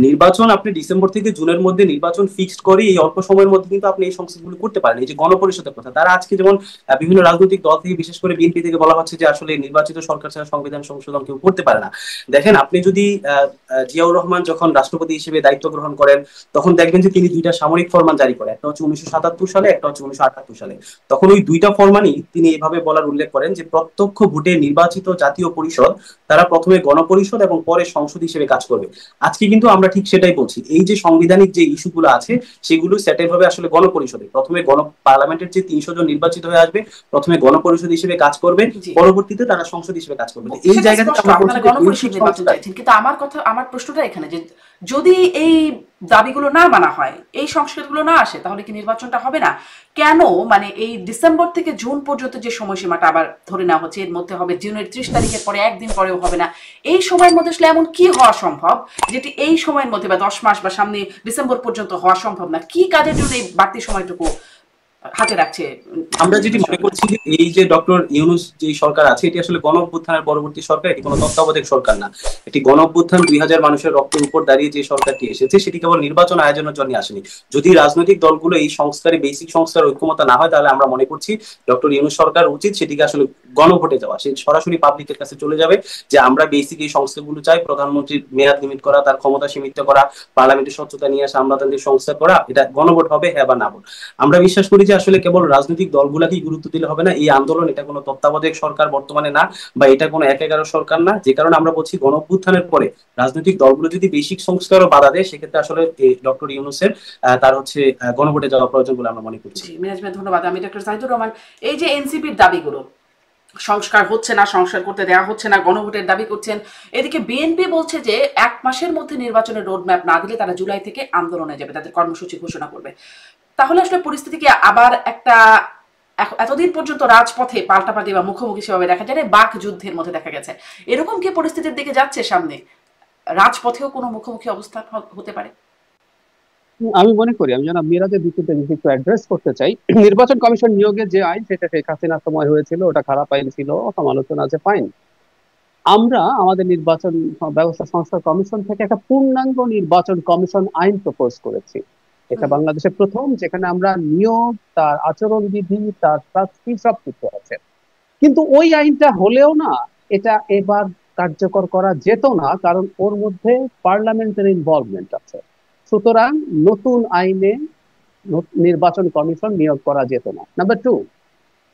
নির্বাচন আপনি ডিসেম্বর থেকে জুনের মধ্যে নির্বাচন ফিক্সড করে এই অল্প সময়ের মধ্যে কিন্তু আপনি এই সংস্কারগুলো করতে পারেন। এই যে গণপরিষদের কথা, তারা আজকে যেমন বিভিন্ন রাজনৈতিক দল থেকে, বিশেষ করে বিএনপি থেকে বলা হচ্ছে যে আসলে নির্বাচিত সরকার ছাড়া সংবিধান সংশোধন কেউ করতে পারে না। দেখেন আপনি যদি জিয়াউর রহমান যখন রাষ্ট্রপতি হিসেবে দায়িত্ব গ্রহণ করেন, তখন দেখবেন যে তিনি 2টা সামরিক ফরমান জারি করেন, একটা হচ্ছে 1977 সালে, একটা হচ্ছে 1978 সালে। তখন ওই 2টা ফরমানই তিনি এভাবে বলার উল্লেখ করেন যে প্রত্যক্ষ ভোটে নির্বাচিত জাতীয় পরিষদ তারা প্রথমে গণপরিষদ এবং পরে সংসদ হিসেবে কাজ করবে। আজকে কিন্তু আমরা ঠিক সেটাই বলছি, এই যে সাংবিধানিক যে ইস্যুগুলো আছে সেগুলো সেটেল হবে আসলে গণপরিষদে। প্রথমে পার্লামেন্টের যে 300 জন নির্বাচিত হয়ে আসবে, প্রথমে গণপরিষদ হিসেবে কাজ করবে, পরবর্তীতে তারা সংসদ হিসেবে কাজ করবে। এই জায়গা থেকে আমরা গণপরিষদ নির্বাচন চাইছেন, কিন্তু আমার প্রশ্নটা এখানে যে যদি এই দাবিগুলো না মানা হয়, এই সংস্কারগুলো না আসে, তাহলে কি নির্বাচনটা হবে না? কেন মানে এই ডিসেম্বর থেকে জুন পর্যন্ত যে সময়সীমাটা আবার ধরে নেওয়া হচ্ছে, এর মধ্যে হবে জুনের 30 তারিখের পরে একদিন পরেও হবে না, এই সময়ের মধ্যে আসলে এমন কি হওয়া সম্ভব যেটি এই সময়ের মধ্যে বা 10 মাস বা সামনে ডিসেম্বর পর্যন্ত হওয়া সম্ভব না? কি কাজের জন্য এই বাড়তি সময়টুকু হাতে রাখছে। আমরা যেটি মনে করছি এই যে ডক্টর ইউনূস যে সরকার আছে এটি আসলে গণ অভ্যুত্থানের পরবর্তী সরকার, এটি কোনো তত্ত্বাবধায়ক সরকার না। এটি গণ অভ্যুত্থান 2000 মানুষের রক্তের উপর দাঁড়িয়ে যে সরকারটি এসেছে সেটি কেবল নির্বাচন আয়োজনের জন্য আসেনি। যদি রাজনৈতিক দলগুলো এই সংস্কারে বেসিক সংস্কার ঐক্যমত না হয় তাহলে আমরা মনে করছি ডক্টর ইউনূস সরকার উচিত সেটিকে আসলে গণভোটে যাওয়া, সে সরাসরি পাবলিকের কাছে চলে যাবে যে আমরা বেসিক এই সংস্কারগুলো চাই, প্রধানমন্ত্রীর মেয়াদ লিমিট করা, তার ক্ষমতা সীমিত করা, পার্লামেন্টের স্বচ্ছতা নিয়ে আসা, আমলাতান্ত্রিক সংস্কার করা, এটা গণভোট হবে, হ্যাঁ বা না ভোট। আমরা বিশ্বাস করি যে আসলে কেবল রাজনৈতিক দলগুলাকেই গুরুত্ব দিলে হবে না, এই আন্দোলন এটা কোনো তত্ত্বাবধায়ক সরকার বর্তমানে না, বা এটা কোনো 1-11 সরকার না। যে কারণে আমরা বলছি গণ অভ্যুত্থানের পরে রাজনৈতিক দলগুলো যদি বেসিক সংস্কারও বাধা দেয় সেক্ষেত্রে আসলে ডক্টর ইউনূসের তার হচ্ছে গণভোটে যাওয়া প্রয়োজন বলে আমরা মনে করছি। মিরাজ ভাই ধন্যবাদ। আমি ডক্টর জাহিদুর রহমান, এই যে এনসিপির দাবিগুলো, সংস্কার হচ্ছে না, সংস্কার করতে দেওয়া হচ্ছে না, গণভোটের দাবি করছেন, এদিকে বিএনপি বলছে যে 1 মাসের মধ্যে নির্বাচনের রোডম্যাপ না দিলে তারা জুলাই থেকে আন্দোলনে যাবে, তাদের কর্মসূচি ঘোষণা করবে। তাহলে আসলে পরিস্থিতি কি আবার একটা এতদিন পর্যন্ত রাজপথে পাল্টাপাল্টি বা মুখোমুখি সেভাবে দেখা যায় না, বাক যুদ্ধের মধ্যে দেখা গেছে, এরকম কি পরিস্থিতির দিকে যাচ্ছে সামনে? রাজপথেও কোনো মুখোমুখি অবস্থান হতে পারে? আমি মনে করি, আমি যেন মিরাজের দিকটা একটু অ্যাড্রেস করতে চাই। নির্বাচন কমিশন নিয়োগের যে আইন সেটা শেখ হাসিনার সময় হয়েছিল, ওটা খারাপ আইন ছিল, সমালোচনা আছে, ফাইন। আমরা আমাদের নির্বাচন ব্যবস্থা সংস্কার কমিশন থেকে একটা পূর্ণাঙ্গ নির্বাচন কমিশন আইন প্রপোজ করেছি। এটা বাংলাদেশের প্রথম যেখানে আমরা নিয়োগ, তার আচরণবিধি, তার শাস্তি সবকিছু আছে। কিন্তু ওই আইনটা হলেও না, এটা এবার কার্যকর করা যেত না, কারণ ওর মধ্যে পার্লামেন্টের ইনভলভমেন্ট আছে। সুতরাং নতুন আইনে নির্বাচন কমিশন নিয়োগ করা যেত না। নাম্বার 2,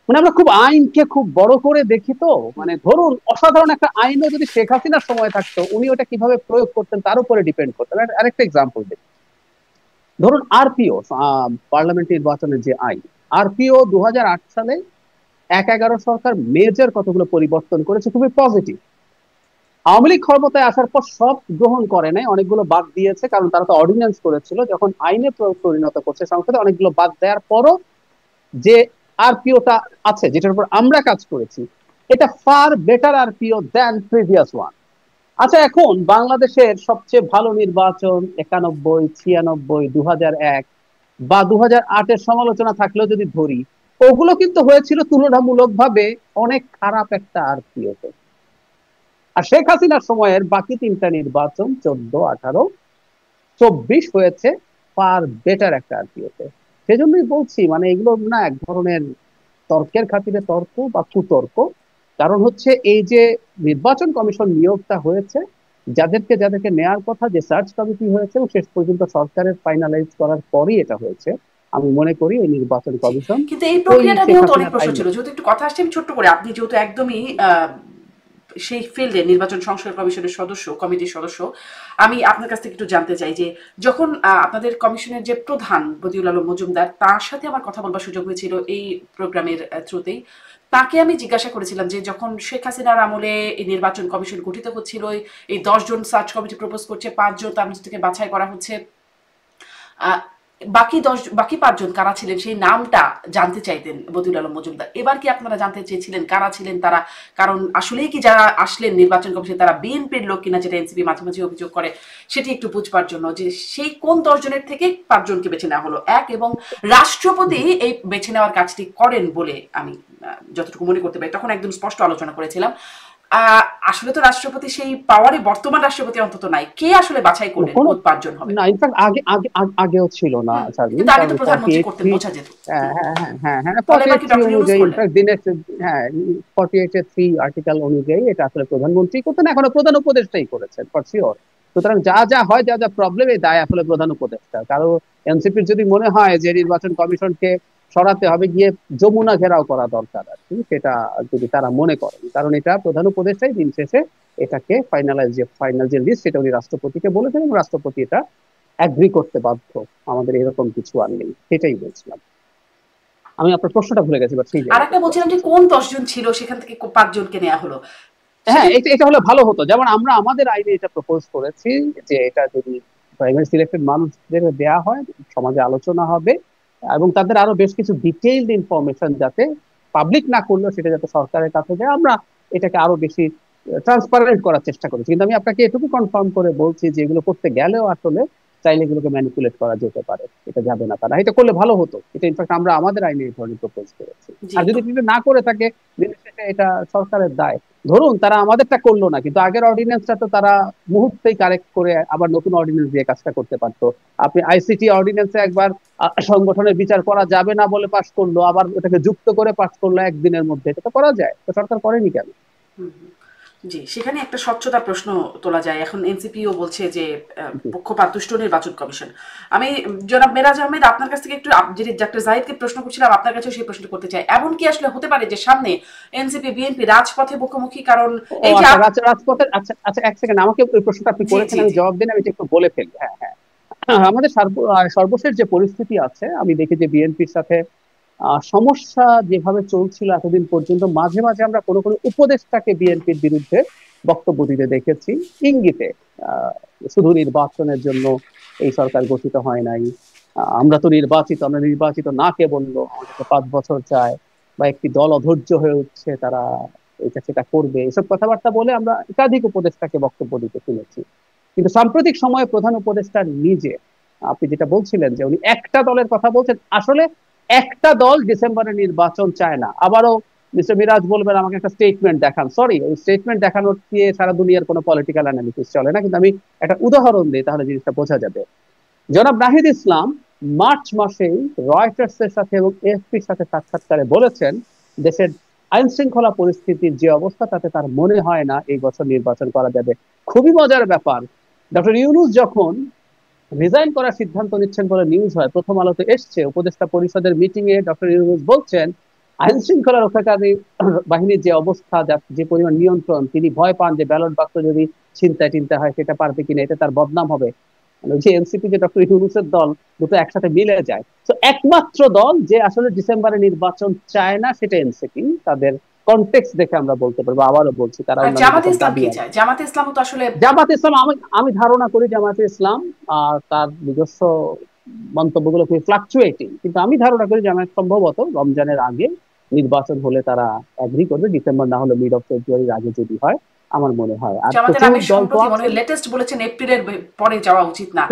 মানে আমরা খুব আইনকে খুব বড় করে দেখি তো, মানে ধরুন অসাধারণ একটা আইনও যদি শেখ হাসিনার সময় থাকতো, উনি ওটা কিভাবে প্রয়োগ করতেন তার উপরে ডিপেন্ড করতেন। আরেকটা এক্সাম্পল দিই, ধরুন আরপিও, পার্লামেন্ট নির্বাচনের যে আইন, আরপিও 2008 সালে 1-11 সরকার মেজর কতগুলো পরিবর্তন করেছে, খুবই পজিটিভ। আওয়ামী লীগ ক্ষমতায় আসার পর সব গ্রহণ করে নাই, অনেকগুলো বাদ দিয়েছে, কারণ তারা তো অর্ডিন্যান্স করেছিল, যখন আইনে পরিণত করছে সংসদে অনেকগুলো বাদ দেওয়ার পরও যে আরপিওটা আছে, যেটার উপর আমরা কাজ করেছি, এটা ফার বেটার আরপিও দেন প্রিভিয়াস ওয়ান। আচ্ছা, এখন বাংলাদেশের সবচেয়ে ভালো নির্বাচন 91, 96, 2001 বা 2008-এর সমালোচনা থাকলেও যদি ধরি, ওগুলো কিন্তু হয়েছিল তুলনামূলকভাবে অনেক খারাপ একটা আরপিওতে। আর শেখ হাসিনার সময়ের বাকি 3টা নির্বাচন 14, 18, 24 হয়েছে ফার বেটার একটা আরপিওতে। সেজন্যই বলছি, মানে এগুলো না এক ধরনের তর্কের খাতিরে তর্ক বা কুতর্ক। কারণ হচ্ছে এই যে নির্বাচন কমিশন নিয়োগটা হয়েছে, যাদেরকে যাদেরকে নেয়ার কথা, যে সার্চ কমিটি হয়েছে, শেষ পর্যন্ত সরকারের ফাইনালাইজ করার পরই এটা হয়েছে। আমি মনে করি এই নির্বাচন কমিশন, কিন্তু এই প্রক্রিয়াটা নিয়েও তো অনেক প্রশ্ন ছিল। যেহেতু একটু কথা আসছে আমি ছোট্ট করে, আপনি যেহেতু একদমই সেই ফিল্ডে নির্বাচন সংস্কার কমিশনের সদস্য, কমিটির সদস্য, আমি আপনার কাছ থেকে একটু জানতে চাই যে যখন আপনাদের কমিশনের যে প্রধান বদিউল আলম মজুমদার, তার সাথে আমার কথা বলবার সুযোগ হয়েছিল এই প্রোগ্রামের থ্রুতেই, তাকে আমি জিজ্ঞাসা করেছিলাম যে যখন শেখ হাসিনার আমলে এই নির্বাচন কমিশন গঠিত হচ্ছিল, এই 10 জন সার্চ কমিটি প্রপোজ করছে, 5 জন তার মধ্যে থেকে বাছাই করা হচ্ছে, বাকি 5 জন কারা ছিলেন সেই নামটা জানতে চাইতেন বদিউল আলম মজুমদার। এবার কি আপনারা জানতে চেয়েছিলেন কারা ছিলেন তারা? কারণ আসলেই কি যারা আসলেন নির্বাচন কমিশন তারা বিএনপির লোক কিনা, যেটা এনসিপি মাঝে মাঝে অভিযোগ করে, সেটি একটু বুঝবার জন্য যে সেই কোন 10 জনের থেকে 5 জনকে বেছে নেওয়া হলো, এক, এবং রাষ্ট্রপতি এই বেছে নেওয়ার কাজটি করেন বলে আমি যতটুকু মনে করতে পারি, তখন একদম স্পষ্ট আলোচনা করেছিলাম। আসলে তো রাষ্ট্রপতি সেই পাওয়ারে বর্তমান রাষ্ট্রপতি অন্তত নাই, কে আসলে বাছাই করলেন কোন 5 জন হবে? না, ইনফ্যাক্ট আগেও ছিল না, কিন্তু আগে তো প্রধানমন্ত্রী করতেন, বোঝা যেত। হ্যাঁ, 48 অনুযায়ী, ইনফ্যাক্ট দিনের 48-3 আর্টিকেল অনুযায়ী এটা আসলে প্রধানমন্ত্রী করতেন, এখনো প্রধান উপদেষ্টাই করেছেন ফর শিওর। সুতরাং যা যা হয়, যা যা প্রবলেম, এই দায় আসলে প্রধান উপদেষ্টা। কারণ এনসিপির যদি মনে হয় যে নির্বাচন কমিশনকে সরাতে হবে, গিয়ে যমুনা ঘেরাও করা দরকার আর কি, সেটা যদি তারা মনে করেন, কারণ এটা প্রধান উপদেষ্টাই দিন শেষে এটাকে ফাইনাল যে লিস্ট, সেটা উনি রাষ্ট্রপতিকে বলেছেন এবং রাষ্ট্রপতি এটা অ্যাগ্রি করতে বাধ্য। আমাদের এরকম কিছু আর নেই, সেটাই বলছিলাম। আমি আপনার প্রশ্নটা ভুলে গেছি, বাট সেই আরেকটা বলছিলাম যে কোন 10 জন ছিল সেখান থেকে 5 জনকে নেওয়া হলো। হ্যাঁ, এটা হলে ভালো হতো। যেমন আমরা আমাদের আইনে এটা প্রপোজ করেছি যে এটা যদি প্রাইমারি সিলেক্টেড মানুষদের দেয়া হয়, সমাজে আলোচনা হবে এবং তাদের আরো বেশ কিছু ডিটেইলড ইনফরমেশন যাতে পাবলিক না করলেও সেটা যাতে সরকারের কাছে যায়, আমরা এটাকে আরো বেশি ট্রান্সপারেন্ট করার চেষ্টা করেছি। কিন্তু আমি আপনাকে এটুকু কনফার্ম করে বলছি যে এগুলো করতে গেলেও আসলে চাইলে এগুলোকে ম্যানিপুলেট করা যেতে পারে, এটা যাবে না। তারা এটা করলে ভালো হতো, এটা ইনফ্যাক্ট আমরা আমাদের আইনে এই ধরনের প্রপোজ করেছি। আর যদি এটা না করে থাকে দিনের শেষে এটা সরকারের দায়। ধরুন তারা আমাদেরটা করলো না, কিন্তু আগের অর্ডিন্যান্সটা তো তারা মুহূর্তেই কারেক্ট করে আবার নতুন অর্ডিন্যান্স দিয়ে কাজটা করতে পারতো। আপনি আইসিটি অর্ডিন্যান্সে একবার সংগঠনের বিচার করা যাবে না বলে পাশ করলো, আবার ওটাকে যুক্ত করে পাশ করলো একদিনের মধ্যে, এটা তো করা যায়, তো সরকার করেনি কেন? জি, সেখানে একটা স্বচ্ছতার প্রশ্ন তোলা যায়। এখন এনসিপিও বলছে যে পক্ষপাত দুষ্ট নির্বাচন কমিশন। আমি জনাব মেরাজ আহমেদ আপনার কাছ থেকে একটু যেটি ডাক্তার জাহিদকে প্রশ্ন করছিলাম, আপনার কাছেও সেই প্রশ্ন করতে চাই। এমন কি আসলে হতে পারে যে সামনে এনসিপি বিএনপি রাজপথে মুখোমুখি? কারণ এই যে রাজপথের, আচ্ছা আচ্ছা এক সেকেন্ড, আমাকে ওই প্রশ্নটা আপনি করেছেন, আমি জবাব দিন, আমি একটু বলে ফেলি। হ্যাঁ হ্যাঁ, আমাদের সর্বশেষ যে পরিস্থিতি আছে, আমি দেখি যে বিএনপির সাথে সমস্যা যেভাবে চলছিল এতদিন পর্যন্ত, মাঝে মাঝে আমরা কোনো কোনো উপদেষ্টাকে বিএনপির বিরুদ্ধে বক্তব্য দিতে দেখেছি ইঙ্গিতে, শুধু নির্বাচনের জন্য এই সরকার গঠিত হয় নাই, আমরা তো নির্বাচিত, আমরা নির্বাচিত না কে বললো, আমাদেরকে 5 বছর চায়, বা একটি দল অধৈর্য হয়ে উঠছে, তারা এটা সেটা করবে, এসব কথাবার্তা বলে আমরা একাধিক উপদেষ্টাকে বক্তব্য দিতে শুনেছি। কিন্তু সাম্প্রতিক সময়ে প্রধান উপদেষ্টা নিজে, আপনি যেটা বলছিলেন যে উনি একটা দলের কথা বলছেন, আসলে একটা দল ডিসেম্বরে নির্বাচন চায় না। আবারও মিস্টার মিরাজ বলবেন আমাকে একটা স্টেটমেন্ট দেখান, সরি, ওই স্টেটমেন্ট দেখানোর দিয়ে সারা দুনিয়ার কোনো পলিটিক্যাল অ্যানালিসিস চলে না। কিন্তু আমি একটা উদাহরণ দিই, তাহলে জিনিসটা বোঝা যাবে। জনাব নাহিদ ইসলাম মার্চ মাসেই রয়টার্স এর সাথে এবং এএফপির সাথে সাক্ষাৎকারে বলেছেন, দেশের আইন শৃঙ্খলা পরিস্থিতির যে অবস্থা, তাতে তার মনে হয় না এই বছর নির্বাচন করা যাবে। খুবই মজার ব্যাপার, ডক্টর ইউনূস যখন রিজাইন করার সিদ্ধান্ত নিচ্ছেন বলে নিউজ হয়, প্রথম আলোতে এসছে, উপদেষ্টা পরিষদের মিটিং এ ডক্টর ইউনূস বলছেন আইন শৃঙ্খলা রক্ষাকারী বাহিনীর যে অবস্থা, যে পরিমাণ নিয়ন্ত্রণ, তিনি ভয় পান যে ব্যালট বাক্স যদি ছিনতাই টিনতে হয় সেটা পারবে কিনা, এটা তার বদনাম হবে। যে এনসিপি, যে ডক্টর ইউনূসের দল, দুটো একসাথে মিলে যায়। তো একমাত্র দল যে আসলে ডিসেম্বরে নির্বাচন চায় না সেটা এনসিপি। তাদের কনটেক্সট দেখে আমরা বলতে পারবো, আবারও বলছি, তারা জামাতে ইসলাম কি চায়? জামাতে ইসলাম তো আসলে, জামাতে ইসলাম, আমি ধারণা করি জামাতে ইসলাম তার নিজস্ব মন্তব্যগুলো খুবই ফ্লাকচুয়েটিং, কিন্তু আমি ধারণা করি জামাত সম্ভবত রমজানের আগে নির্বাচন হলে তারা এগ্রি করবে, ডিসেম্বর না হলে মিড অফ ফেব্রুয়ারির আগে যদি হয়, আমার মনে হয়। আর লেটেস্ট বলেছেন এপ্রিলের পরে যাওয়া উচিত না।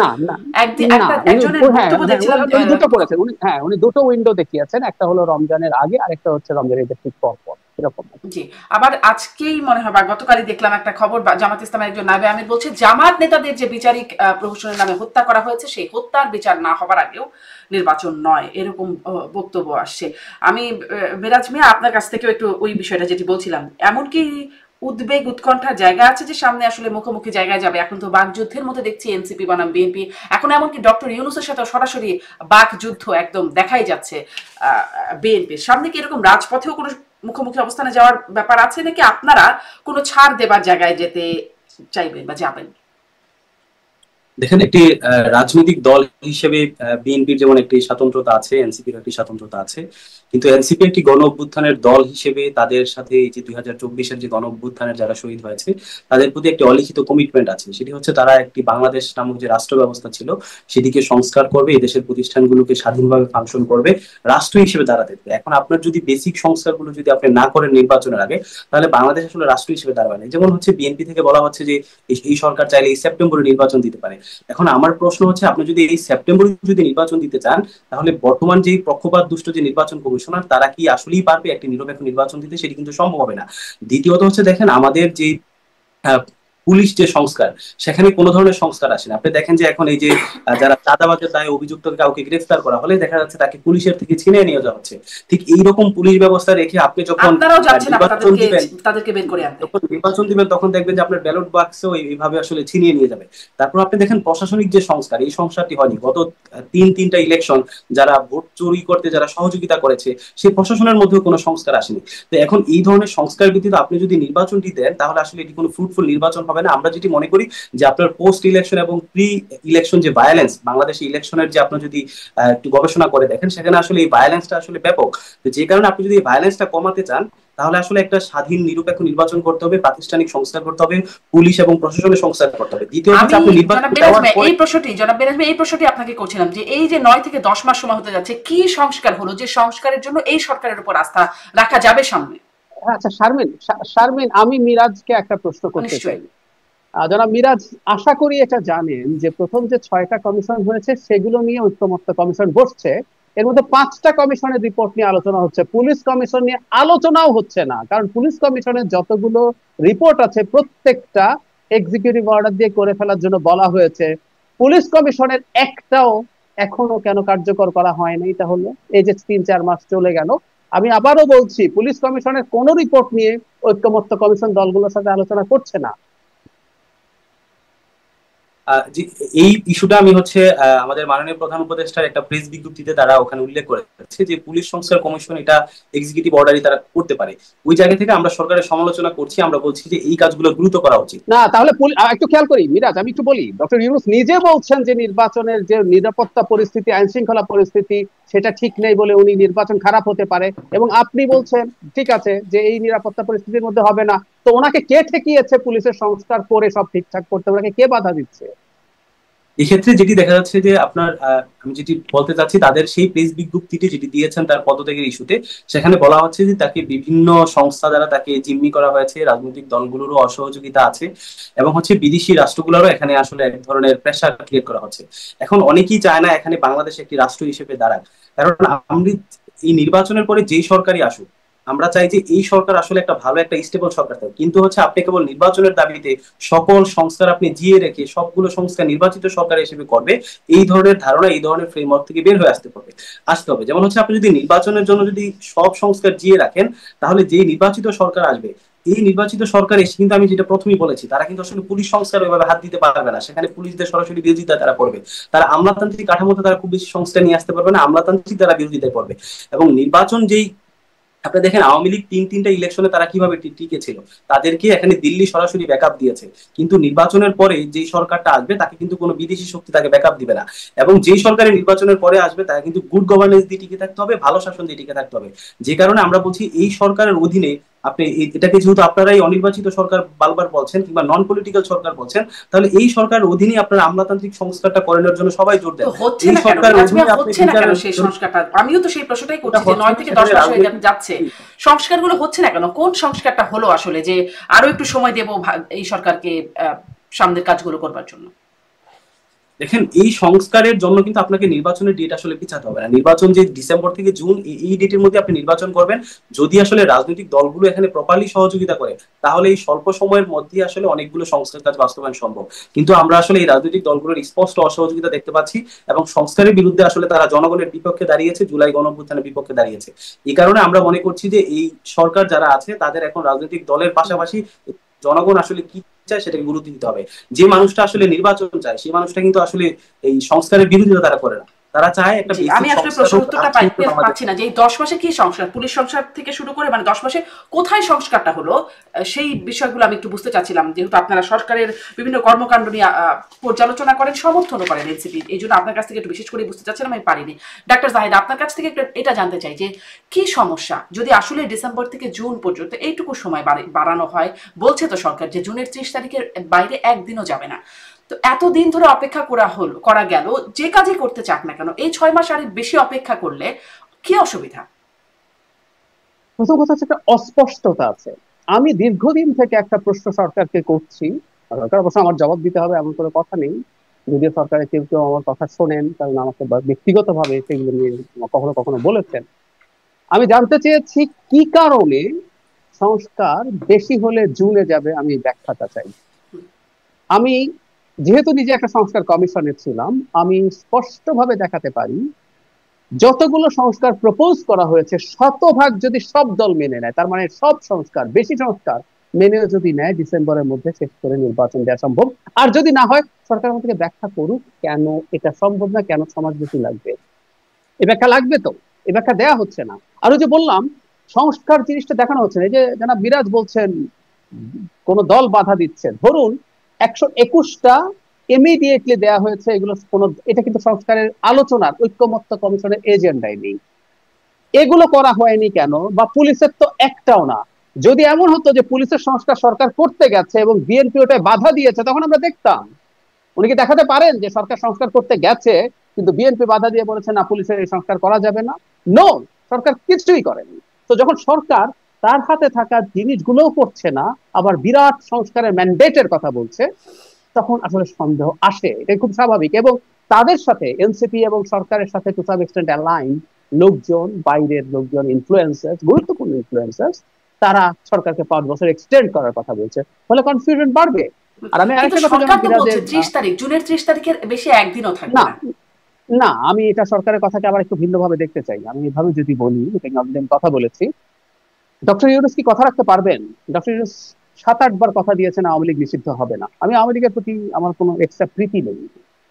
দুটো করেছেন উনি, হ্যাঁ উনি দুটো উইন্ডো দেখিয়েছেন, একটা হলো রমজানের আগে, আরেকটা হচ্ছে রমজানের ঠিক পর পর, এরকম। জি, আবার আজকেই মনে হয় বা গতকালই দেখলাম একটা খবর, জামাত ইসলামের একজন নায়েবে আমির বলছে জামাত নেতাদের যে বিচারিক প্রহসনের নামে হত্যা করা হয়েছে, সেই হত্যার বিচার না হবার আগেও নির্বাচন নয়, এরকম বক্তব্য আসছে। আমি মিরাজ মিয়া আপনার কাছ থেকেও একটু ওই বিষয়টা যেটি বলছিলাম, এমনকি উদ্বেগ উৎকণ্ঠার জায়গা আছে যে সামনে আসলে মুখোমুখি জায়গায় যাবে। এখন তো বাকযুদ্ধের মধ্যে দেখছি এনসিপি বনাম বিএনপি, এখন এমনকি ডক্টর ইউনূসের সাথে সরাসরি বাকযুদ্ধ একদম দেখাই যাচ্ছে বিএনপির সামনে। কি এরকম রাজপথেও কোনো মুখোমুখি অবস্থানে যাওয়ার ব্যাপার আছে, নাকি আপনারা কোনো ছাড় দেবার জায়গায় যেতে চাইবেন বা যাবেন? দেখেন, একটি রাজনৈতিক দল হিসেবে বিএনপির যেমন একটি স্বাতন্ত্রতা আছে, এনসিপির একটি স্বাতন্ত্রতা আছে, কিন্তু এনসিপি একটি গণ অভ্যুত্থানের দল হিসেবে তাদের সাথে এই যে 2024-এর যে গণ অভ্যুত্থানের যারা শহীদ হয়েছে তাদের প্রতি একটি অলিখিত কমিটমেন্ট আছে। সেটি হচ্ছে তারা একটি বাংলাদেশ নামক যে রাষ্ট্র ব্যবস্থা ছিল সেদিকে সংস্কার করবে, এই দেশের প্রতিষ্ঠানগুলোকে স্বাধীনভাবে ফাংশন করবে, রাষ্ট্র হিসেবে তারা দেখবে। এখন আপনার যদি বেসিক সংস্কারগুলো যদি আপনি না করেন নির্বাচনের আগে, তাহলে বাংলাদেশ আসলে রাষ্ট্র হিসেবে দাঁড়াবে না। যেমন হচ্ছে বিএনপি থেকে বলা হচ্ছে যে এই সরকার চাইলে এই সেপ্টেম্বরে নির্বাচন দিতে পারে। এখন আমার প্রশ্ন হচ্ছে, আপনি যদি এই সেপ্টেম্বরে যদি নির্বাচন দিতে চান, তাহলে বর্তমান যে পক্ষপাত দুষ্ট যে নির্বাচন কমিশনার, তারা কি আসলেই পারবে একটি নিরপেক্ষ নির্বাচন দিতে? সেটি কিন্তু সম্ভব হবে না। দ্বিতীয়ত হচ্ছে, দেখেন আমাদের যে পুলিশ যে সংস্কার, সেখানে কোনো ধরনের সংস্কার আসে না। আপনি দেখেন যে এখন এই যে যারা চাঁদাবাজের দায়ে অভিযুক্ত কাউকে গ্রেফতার করা হলে দেখা যাচ্ছে তাকে পুলিশের থেকে ছিনিয়ে নিয়ে যাওয়া হচ্ছে। ঠিক এইরকম পুলিশ ব্যবস্থা রেখে আপনি যখন নির্বাচন দিবেন তখন দেখবেন যে আপনার ব্যালট বাক্সও এইভাবে আসলে ছিনিয়ে নিয়ে যাবে। তারপর আপনি দেখেন প্রশাসনিক যে সংস্কার, এই সংস্কারটি হয়নি। গত তিনটা ইলেকশন যারা ভোট চুরি করতে যারা সহযোগিতা করেছে, সেই প্রশাসনের মধ্যেও কোনো সংস্কার আসেনি। তো এখন এই ধরনের সংস্কার ব্যতীত আপনি যদি নির্বাচনটি দেন, তাহলে আসলে এটি কোনো ফ্রুটফুল নির্বাচন হবে না। আমরা যেটি মনে করি যে আপনার পোস্ট ইলেকশন এবং প্রি ইলেকশন যে ভায়োলেন্স, বাংলাদেশে ইলেকশনের যে আপনি যদি একটু গবেষণা করে দেখেন, সেখানে আসলে এই ভায়োলেন্সটা আসলে ব্যাপক। তো যে কারণে আপনি যদি এই ভায়োলেন্সটা কমাতে চান, তাহলে আসলে একটা স্বাধীন নিরপেক্ষ নির্বাচন করতে হবে, প্রাতিষ্ঠানিক সংস্কার করতে হবে, পুলিশ এবং প্রশাসনের সংস্কার করতে হবে। দ্বিতীয় হচ্ছে আপনি নির্বাচন এই প্রশ্নটি আপনাকে করছিলাম যে এই যে 9 থেকে 10 মাস সময় হতে যাচ্ছে, কি সংস্কার হলো যে সংস্কারের জন্য এই সরকারের উপর আস্থা রাখা যাবে সামনে? আচ্ছা শারমিন, আমি মিরাজকে একটা প্রশ্ন করতে চাই। জনাব মিরাজ, আশা করি এটা জানেন যে প্রথম যে 6টা কমিশন হয়েছে সেগুলো নিয়ে ঐক্যমত্য কমিশন বসছে। এর মধ্যে 5টা কমিশনের রিপোর্ট নিয়ে আলোচনা হচ্ছে, পুলিশ কমিশন নিয়ে আলোচনাও হচ্ছে না। কারণ পুলিশ কমিশনের যতগুলো রিপোর্ট আছে প্রত্যেকটা এক্সিকিউটিভ অর্ডার দিয়ে করে ফেলার জন্য বলা হয়েছে। পুলিশ কমিশনের একটাও এখনো কেন কার্যকর করা হয়নি তাহলে? এই যে 3-4 মাস চলে গেল। আমি আবারও বলছি, পুলিশ কমিশনের কোন রিপোর্ট নিয়ে ঐক্যমত্য কমিশন দলগুলোর সাথে আলোচনা করছে না। এই ইস্যুটা আমি আমাদের মাননীয় প্রধান উপদেষ্টার একটা প্রেস বিজ্ঞপ্তিতে তারা ওখানে উল্লেখ করেছে যে পুলিশ সংস্কার কমিশন এটা এক্সিকিউটিভ অর্ডারই তারা করতে পারে। ওই জায়গা থেকে আমরা সরকারের সমালোচনা করছি, আমরা বলছি যে এই কাজগুলো দ্রুত করা উচিত। না তাহলে একটু খেয়াল করি মিরাজ, আমি একটু বলি, ডক্টর ইউনূস নিজে বলছেন যে নির্বাচনের যে নিরাপত্তা পরিস্থিতি, আইন শৃঙ্খলা পরিস্থিতি সেটা ঠিক নেই বলে উনি নির্বাচন খারাপ হতে পারে, এবং আপনি বলছেন ঠিক আছে যে এই নিরাপত্তা পরিস্থিতির মধ্যে হবে না। তো ওনাকে কে ঠেকিয়েছে পুলিশের সংস্কার করে সব ঠিকঠাক করতে? ওনাকে কে বাধা দিচ্ছে? এক্ষেত্রে যেটি দেখা যাচ্ছে যে আমি যেটি বলতে চাচ্ছি, তাদের সেই প্রেস বিজ্ঞপ্তিটি যেটি দিয়েছেন তার পদত্যাগের ইস্যুতে, সেখানে বলা হচ্ছে যে তাকে বিভিন্ন সংস্থা দ্বারা তাকে জিম্মি করা হয়েছে, রাজনৈতিক দলগুলোরও অসহযোগিতা আছে, এবং বিদেশি রাষ্ট্রগুলোরও এখানে আসলে এক ধরনের প্রেশার ক্রিয়েট করা হচ্ছে। এখন অনেকেই চায় না এখানে বাংলাদেশ একটি রাষ্ট্র হিসেবে দাঁড়ায়, কারণ আমরা এই নির্বাচনের পরে যেই সরকারই আসুক, আমরা চাই যে এই সরকার আসলে একটা ভালো একটা স্টেবল সরকার থাকে। কিন্তু আপনি কেবল নির্বাচনের দাবিতে সকল সংস্কার আপনি জিয়ে রেখে সবগুলো সংস্কার নির্বাচিত সরকার হিসেবে করবে, এই ধরনের ধারণা, এই ধরনের ফ্রেমওয়ার্ক থেকে বের হয়ে আসতে হবে। যেমন আপনি যদি নির্বাচনের জন্য যদি সব সংস্কার জিয়ে রাখেন, তাহলে যেই নির্বাচিত সরকার আসবে, এই নির্বাচিত সরকার এসে কিন্তু আমি যেটা প্রথমেই বলেছি, তারা কিন্তু আসলে পুলিশ সংস্কার ওইভাবে হাত দিতে পারবে না। সেখানে পুলিশদের সরাসরি বিরোধিতা তারা করবে, তারা আমলাতান্ত্রিক কাঠামোতে তারা খুব বেশি সংস্কার নিয়ে আসতে পারবে না, আমলাতান্ত্রিক তারা বিরোধিতায় করবে। এবং নির্বাচন যেই আপনি দেখেন আওয়ামী লীগ তিনটা ইলেকশনে তারা কিভাবে টিকে ছিল, তাদেরকে এখানে দিল্লি সরাসরি ব্যাকআপ দিয়েছে। কিন্তু নির্বাচনের পরে যেই সরকারটা আসবে তাকে কিন্তু কোনো বিদেশি শক্তি তাকে ব্যাকআপ দিবে না। এবং যেই সরকারের নির্বাচনের পরে আসবে তাকে কিন্তু গুড গভর্নেন্স দিয়ে টিকে থাকতে হবে, ভালো শাসন দিয়ে টিকে থাকতে হবে। যে কারণে আমরা বলছি এই সরকারের অধীনে আপনি এটাকে, যেহেতু আপনারাই অনির্বাচিত সরকার বারবার বলছেন কিংবা নন পলিটিক্যাল সরকার বলছেন, তাহলে এই সরকারের অধীনে আপনারা আমলাতান্ত্রিক সংস্কারটা করানোর জন্য সবাই জোর দেন। এই সরকারের অধীনে হচ্ছে না কেন সেই সংস্কারটা? আমিও তো সেই প্রশ্নটাই করছি যে 9 থেকে 10 মাস হয়ে যাচ্ছে, সংস্কারগুলো হচ্ছে না কেন? কোন সংস্কারটা হলো আসলে যে আরো একটু সময় দেব এই সরকারকে সামনের কাজগুলো করবার জন্য? দেখেন, এই সংস্কারের জন্য কিন্তু আপনাকে নির্বাচনের ডেট আসলে পিছাতে হবে না। নির্বাচন যে ডিসেম্বর থেকে জুন, এই ডেটের মধ্যে আপনি নির্বাচন করবেন। যদি আসলে রাজনৈতিক দলগুলো এখানে প্রপারলি সহযোগিতা করে, তাহলে এই স্বল্প সময়ের মধ্যে আসলে অনেকগুলো সংস্কার কাজ বাস্তবায়ন সম্ভব। কিন্তু আমরা আসলে এই রাজনৈতিক দলগুলোর স্পষ্ট অসহযোগিতা দেখতে পাচ্ছি, এবং সংস্কারের বিরুদ্ধে আসলে তারা জনগণের বিপক্ষে দাঁড়িয়েছে, জুলাই গণঅভ্যুত্থানের বিপক্ষে দাঁড়িয়েছে। এই কারণে আমরা মনে করছি যে এই সরকার যারা আছে তাদের এখন রাজনৈতিক দলের পাশাপাশি জনগণ আসলে কি চায় সেটাকে গুরুত্ব দিতে হবে। যে মানুষটা আসলে নির্বাচন চায়, সেই মানুষটা কিন্তু আসলে এই সংস্কারের বিরোধিতা তারা করে না, তারা চায় একটা আমি আসলে প্রশ্ন উত্তরটা পাচ্ছি না যে এই 10 মাসে কি সংস্কার, পুলিশ সংস্কার থেকে শুরু করে মানে 10 মাসে কোথায় সংস্কারটা হলো, সেই বিষয়গুলো আমি একটু বুঝতে চাচ্ছিলাম। যেহেতু আপনারা সরকারের বিভিন্ন কর্মকাণ্ড নিয়ে পর্যালোচনা করেন, সমর্থনও করেন এনসিপি, এই জন্য আপনার কাছ থেকে একটু বিশেষ করে বুঝতে চাচ্ছিলাম, আমি পারিনি। ডাক্তার জাহিদ, আপনার কাছ থেকে একটু এটা জানতে চাই যে কি সমস্যা যদি আসলে ডিসেম্বর থেকে জুন পর্যন্ত এইটুকু সময় বাড়ানো হয়? বলছে তো সরকার যে জুনের 30 তারিখের বাইরে একদিনও যাবে না। তো এতদিন ধরে অপেক্ষা করা গেল, যে কাজই করতে চাক না কেন এই 6 মাস আরেক বেশি অপেক্ষা করলে কি অসুবিধা? প্রথম কথা হচ্ছে একটা অস্পষ্টতা আছে। আমি দীর্ঘদিন থেকে একটা প্রশ্ন সরকারকে করছি, সরকার অবশ্য আমার জবাব দিতে হবে এমন কোনো কথা নেই, যদিও সরকারের কেউ কেউ আমার কথা শোনেন, কারণ আমাকে ব্যক্তিগতভাবে সেগুলো নিয়ে কখনো কখনো বলেছেন। আমি জানতে চেয়েছি কি কারণে সংস্কার বেশি হলে জুনে যাবে, আমি ব্যাখ্যাটা চাই। আমি যেহেতু নিজে একটা সংস্কার কমিশনে ছিলাম, আমি স্পষ্টভাবে দেখাতে পারি যতগুলো সংস্কার প্রপোজ করা হয়েছে শতভাগ যদি সব দল মেনে নেয়, তার মানে সব সংস্কার, বেশি সংস্কার মেনে যদি নেয়, ডিসেম্বরের মধ্যে শেষ করে নির্বাচন দেওয়া সম্ভব। আর যদি না হয়, সরকার আমাদেরকে ব্যাখ্যা করুক কেন এটা সম্ভব না, কেন সমাজ বেশি লাগবে। এ ব্যাখ্যা লাগবে তো, এ ব্যাখ্যা দেয়া হচ্ছে না। আর ওই যে বললাম সংস্কার জিনিসটা দেখানো হচ্ছে না। এই যে জানাব বিরাজ বলছেন কোন দল বাধা দিচ্ছে, ধরুন 121টা ইমিডিয়েটলি দেয়া হয়েছে, এগুলো কোনো, এটা কিন্তু সংস্কারের আলোচনার ঐক্যমত্য কমিশনের এজেন্ডায় নেই। এগুলো করা হয়নি কেন? বা পুলিশের তো একটাও না। যদি এমন হতো যে পুলিশের সংস্কার সরকার করতে গেছে এবং বিএনপি ওটায় বাধা দিয়েছে, তখন আমরা দেখতাম। উনি কি দেখাতে পারেন যে সরকার সংস্কার করতে গেছে কিন্তু বিএনপি বাধা দিয়ে বলেছে না পুলিশের এই সংস্কার করা যাবে না? নো, সরকার কিছুই করেনি। তো যখন সরকার তার হাতে থাকা জিনিসগুলোও করছে না, আবার বিরাট সংস্কারের ম্যান্ডেটের কথা বলছে, তখন আসলে সন্দেহ আসে। এটা খুব স্বাভাবিক। এবং তাদের সাথে এনসিপি এবং সরকারের সাথে টু সাম এক্সটেন্ট অ্যালাইন লোকজন, বাইরের লোকজন, ইনফ্লুয়েন্সার্স, গুরুত্বপূর্ণ ইনফ্লুয়েন্সার্স, তারা সরকারকে 5 বছর এক্সটেন্ড করার কথা বলছে, ফলে কনফিউশন বাড়বে। আর আমি কিন্তু আরেকটা কথা সরকার তো বলছে বিরাজের 30 তারিখ, জুনের 30 তারিখের বেশি একদিনও থাকবে না না। না, আমি এটা সরকারের কথাকে আবার একটু ভিন্নভাবে দেখতে চাই। আমি এভাবে যদি বলি, এটা আমি কথা বলেছি, ডক্টর ইউনূস কি কথা রাখতে পারবেন? ডক্টর ইউনূস 7-8 বার কথা দিয়েছেন আওয়ামী লীগ নিষিদ্ধ হবে না। আমি আওয়ামী লীগের প্রতি আমার কোনো এক্সট্রা প্রীতি নেই,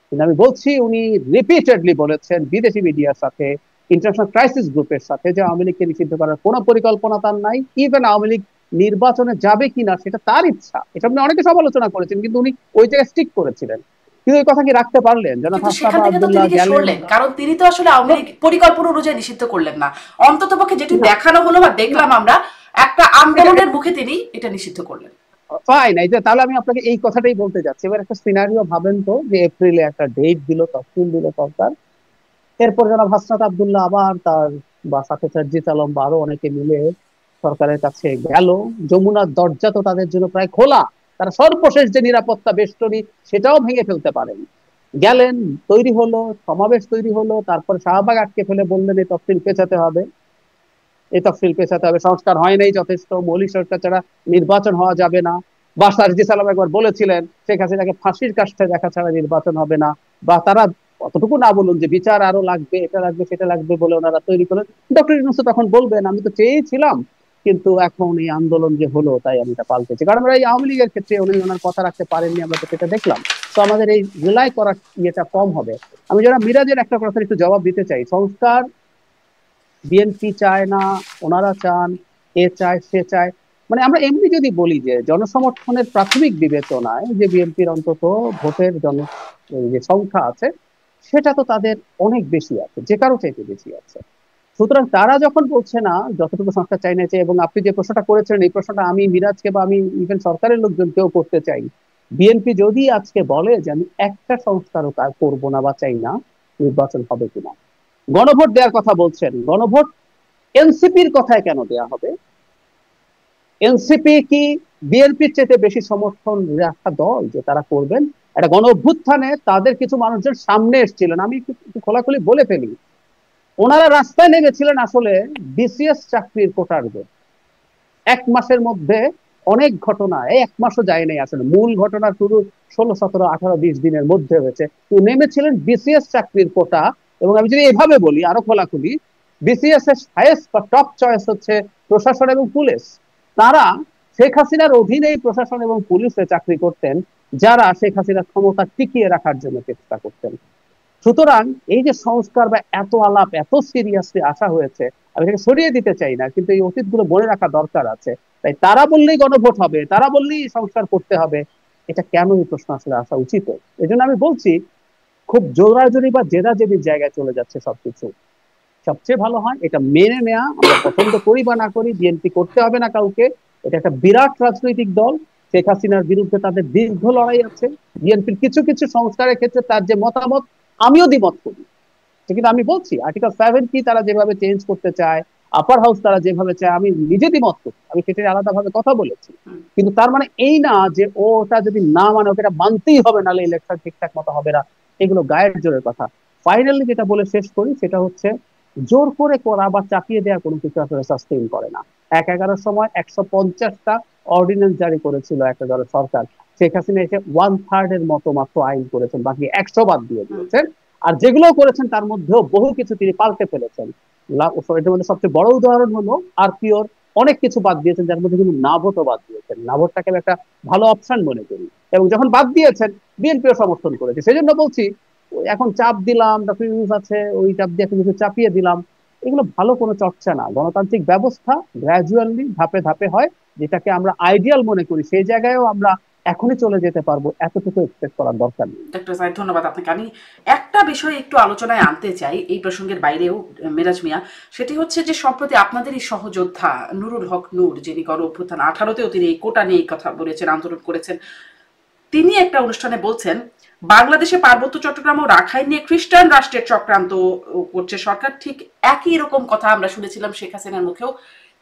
কিন্তু আমি বলছি উনি রিপিটেডলি বলেছেন বিদেশি মিডিয়ার সাথে, ইন্টারন্যাশনাল ক্রাইসিস গ্রুপের সাথে, যে আওয়ামী লীগকে নিষিদ্ধ করার কোনো পরিকল্পনা তার নাই। ইভেন আওয়ামী লীগ নির্বাচনে যাবে কিনা সেটা তার ইচ্ছা, এটা আপনি অনেকে সমালোচনা করেছেন, কিন্তু উনি ওই জায়গায় স্টিক করেছিলেন। কিন্তু এই কথা কি রাখতে পারলেন? যেন কিন্তু সেখান হাসনাত থেকে তো আব্দুল্লাহ তিনি গেলেন। সরলেন, কারণ তিনি তো আসলে আওয়ামী লীগ পরিকল্পনা অনুযায়ী নিষিদ্ধ করলেন না। অন্ততপক্ষে যেটি দেখানো হলো বা দেখলাম আমরা, একটা আন্দোলনের মুখে তিনি এটা নিষিদ্ধ করলেন। ফাইন, এই যে তাহলে আমি আপনাকে এই কথাটাই বলতে যাচ্ছি। এবার একটা সিনারিও ভাবেন তো, যে এপ্রিলে একটা ডেট দিল, তফসিল দিল সরকার, এরপর জনাব হাসনাত আব্দুল্লাহ আবার তার বা সাথে সার্জিস আলম বা আরো অনেকে মিলে সরকারের কাছে গেল। যমুনার দরজা তো তাদের জন্য প্রায় খোলা, তারা সর্বশেষ যে নিরাপত্তা বেষ্টনী সেটাও ভেঙে ফেলতে পারেন। গেলেন, তৈরি হলো, সমাবেশ তৈরি হলো, তারপর শাহবাগ আটকে ফেলে বললেন এই তফসিল পেছাতে হবে, এই তফসিল পেছাতে হবে, সংস্কার হয় নাই যথেষ্ট, মৌলিক সরকার ছাড়া নির্বাচন হওয়া যাবে না। বা সার্জিস আলম একবার বলেছিলেন শেখ হাসিনাকে ফাঁসির কাষ্ঠে দেখা ছাড়া নির্বাচন হবে না। বা তারা অতটুকু না বলুন যে বিচার আরো লাগবে, এটা লাগবে, সেটা লাগবে বলে ওনারা তৈরি করলেন। ডক্টর ইউনূস তখন বলবেন আমি তো চেয়েছিলাম, কিন্তু এখন এই আন্দোলন যে হলো তাই আমি এটা পাল্টেছি। কারণ আমরা এই আওয়ামী লীগের ক্ষেত্রে উনি ওনার কথা রাখতে পারেননি, আমরা তো সেটা দেখলাম। তো আমাদের এই রিলাই করার ইয়েটা কম হবে। আমি যারা মিরাজের একটা কথা একটু জবাব দিতে চাই, সংস্কার বিএনপি চায় না, ওনারা চান, এ চায় সে চায়, মানে আমরা এমনি যদি বলি যে জনসমর্থনের প্রাথমিক বিবেচনায় যে বিএনপির অন্তত ভোটের যে সংখ্যা আছে সেটা তো তাদের অনেক বেশি আছে, যে কারো চাইতে বেশি আছে। সুতরাং তারা যখন বলছে না যতটুকু সংস্কার চাই না চাই, এবং আপনি যে প্রশ্নটা করেছেন এই প্রশ্নটা আমি মিরাজকে বা আমি ইভেন সরকারের লোকজনকেও করতে চাই, বিএনপি যদি আজকে বলে যে আমি একটা সংস্কারও করবো না বা চাই না, নির্বাচন হবে কিনা? গণভোট দেওয়ার কথা বলছেন, গণভোট এনসিপির কথায় কেন দেয়া হবে? এনসিপি কি বিএনপির চেয়ে বেশি সমর্থন রাখা দল যে তারা করবেন? একটা গণ অভ্যুত্থানে তাদের কিছু মানুষজন সামনে এসেছিলেন, আমি একটু খোলাখুলি বলে ফেলি, ওনারা রাস্তায় নেমেছিলেন আসলে বিসিএস চাকরির কোটার জন্য। 1 মাসের মধ্যে অনেক ঘটনা, এই 1 মাসও যায় নাই আসলে, মূল ঘটনা শুরু 16, 17, 18, 20 দিনের মধ্যে হয়েছে। নেমেছিলেন বিসিএস চাকরির কোটা। এবং আমি যদি এভাবে বলি আরো খোলাখুলি, বিসিএস এর হাইয়েস্ট বা টপ চয়েস হচ্ছে প্রশাসন এবং পুলিশ। তারা শেখ হাসিনার অধীনেই প্রশাসন এবং পুলিশে চাকরি করতেন, যারা শেখ হাসিনার ক্ষমতা টিকিয়ে রাখার জন্য চেষ্টা করতেন। সুতরাং এই যে সংস্কার বা এত আলাপ এত সিরিয়াসলি আসা হয়েছে, আমি এটাকে সরিয়ে দিতে চাই না, কিন্তু এই অতীতগুলো বলে রাখা দরকার আছে। তাই তারা বললেই গণভোট হবে, তারা বললেই সংস্কার করতে হবে, এটা কেন এই প্রশ্ন আসলে আসা উচিত? এই জন্য আমি বলছি খুব জোরাজোরি বা জেদাজেদির জায়গায় চলে যাচ্ছে সবকিছু। সবচেয়ে ভালো হয় এটা মেনে নেওয়া, আমরা পছন্দ করি বা না করি, বিএনপি করতে হবে না কাউকে, এটা একটা বিরাট রাজনৈতিক দল, শেখ হাসিনার বিরুদ্ধে তাদের দীর্ঘ লড়াই আছে। বিএনপির কিছু কিছু সংস্কারের ক্ষেত্রে তার যে মতামত আমিও দ্বিমত করি, কিন্তু আমি বলছি আর্টিকেল 7 কি তারা যেভাবে চেঞ্জ করতে চায়, আপার হাউস তারা যেভাবে চায়, আমি নিজে দ্বিমত করি, আমি সেটা আলাদাভাবে কথা বলেছি। কিন্তু তার মানে এই না যে ওটা যদি না মানে ওকে এটা মানতেই হবে, নাহলে ইলেকশন ঠিকঠাক মতো হবে না। এগুলো গায়ের জোরের কথা। ফাইনালি যেটা বলে শেষ করি সেটা হচ্ছে জোর করে করা বা চাপিয়ে দেওয়া কোনো কিছু আসলে সাস্টেইন করে না। 1/11 সময় 150টা অর্ডিন্যান্স জারি করেছিল একটা দলের সরকার, শেখ হাসিনা এসে 1/3 এর মতো মাত্র আইন করেছেন, বাকি 100 বাদ দিয়ে দিয়েছেন। আর যেগুলো করেছেন তার মধ্যেও বহু কিছু তিনি পাল্টে ফেলেছেন। এটার মধ্যে সবচেয়ে বড় উদাহরণ হলো আরপিওর অনেক কিছু বাদ দিয়েছেন, যার মধ্যে কিন্তু নাভোটও বাদ দিয়েছেন। নাভোটটাকে আমি একটা ভালো অপশন মনে করি, এবং যখন বাদ দিয়েছেন বিএনপিও সমর্থন করেছে। সেই জন্য বলছি এখন চাপ দিলাম, ডক্টর ইউনূস আছে, ওই চাপ দিয়ে কিছু চাপিয়ে দিলাম, এগুলো ভালো কোনো চর্চা না। গণতান্ত্রিক ব্যবস্থা গ্রাজুয়ালি ধাপে ধাপে হয়, যেটাকে আমরা আইডিয়াল মনে করি সেই জায়গায়ও আমরা এখনই চলে যেতে পারবো, এতটুকু এক্সপেক্ট করার দরকার নেই। ডক্টর সাহেব ধন্যবাদ আপনাকে। আমি একটা বিষয় একটু আলোচনায় আনতে চাই এই প্রসঙ্গের বাইরেও, মিরাজ মিয়া, সেটি হচ্ছে যে সম্প্রতি আপনাদেরই সহযোদ্ধা নুরুল হক নূর, যিনি গণ অভ্যুত্থান 18তেও তিনি এই কোটা নিয়ে কথা বলেছেন, আন্দোলন করেছেন, তিনি একটা অনুষ্ঠানে বলছেন বাংলাদেশে পার্বত্য চট্টগ্রাম ও রাখাইন নিয়ে খ্রিস্টান রাষ্ট্রের চক্রান্ত করছে সরকার। ঠিক একই রকম কথা আমরা শুনেছিলাম শেখ হাসিনার মুখেও।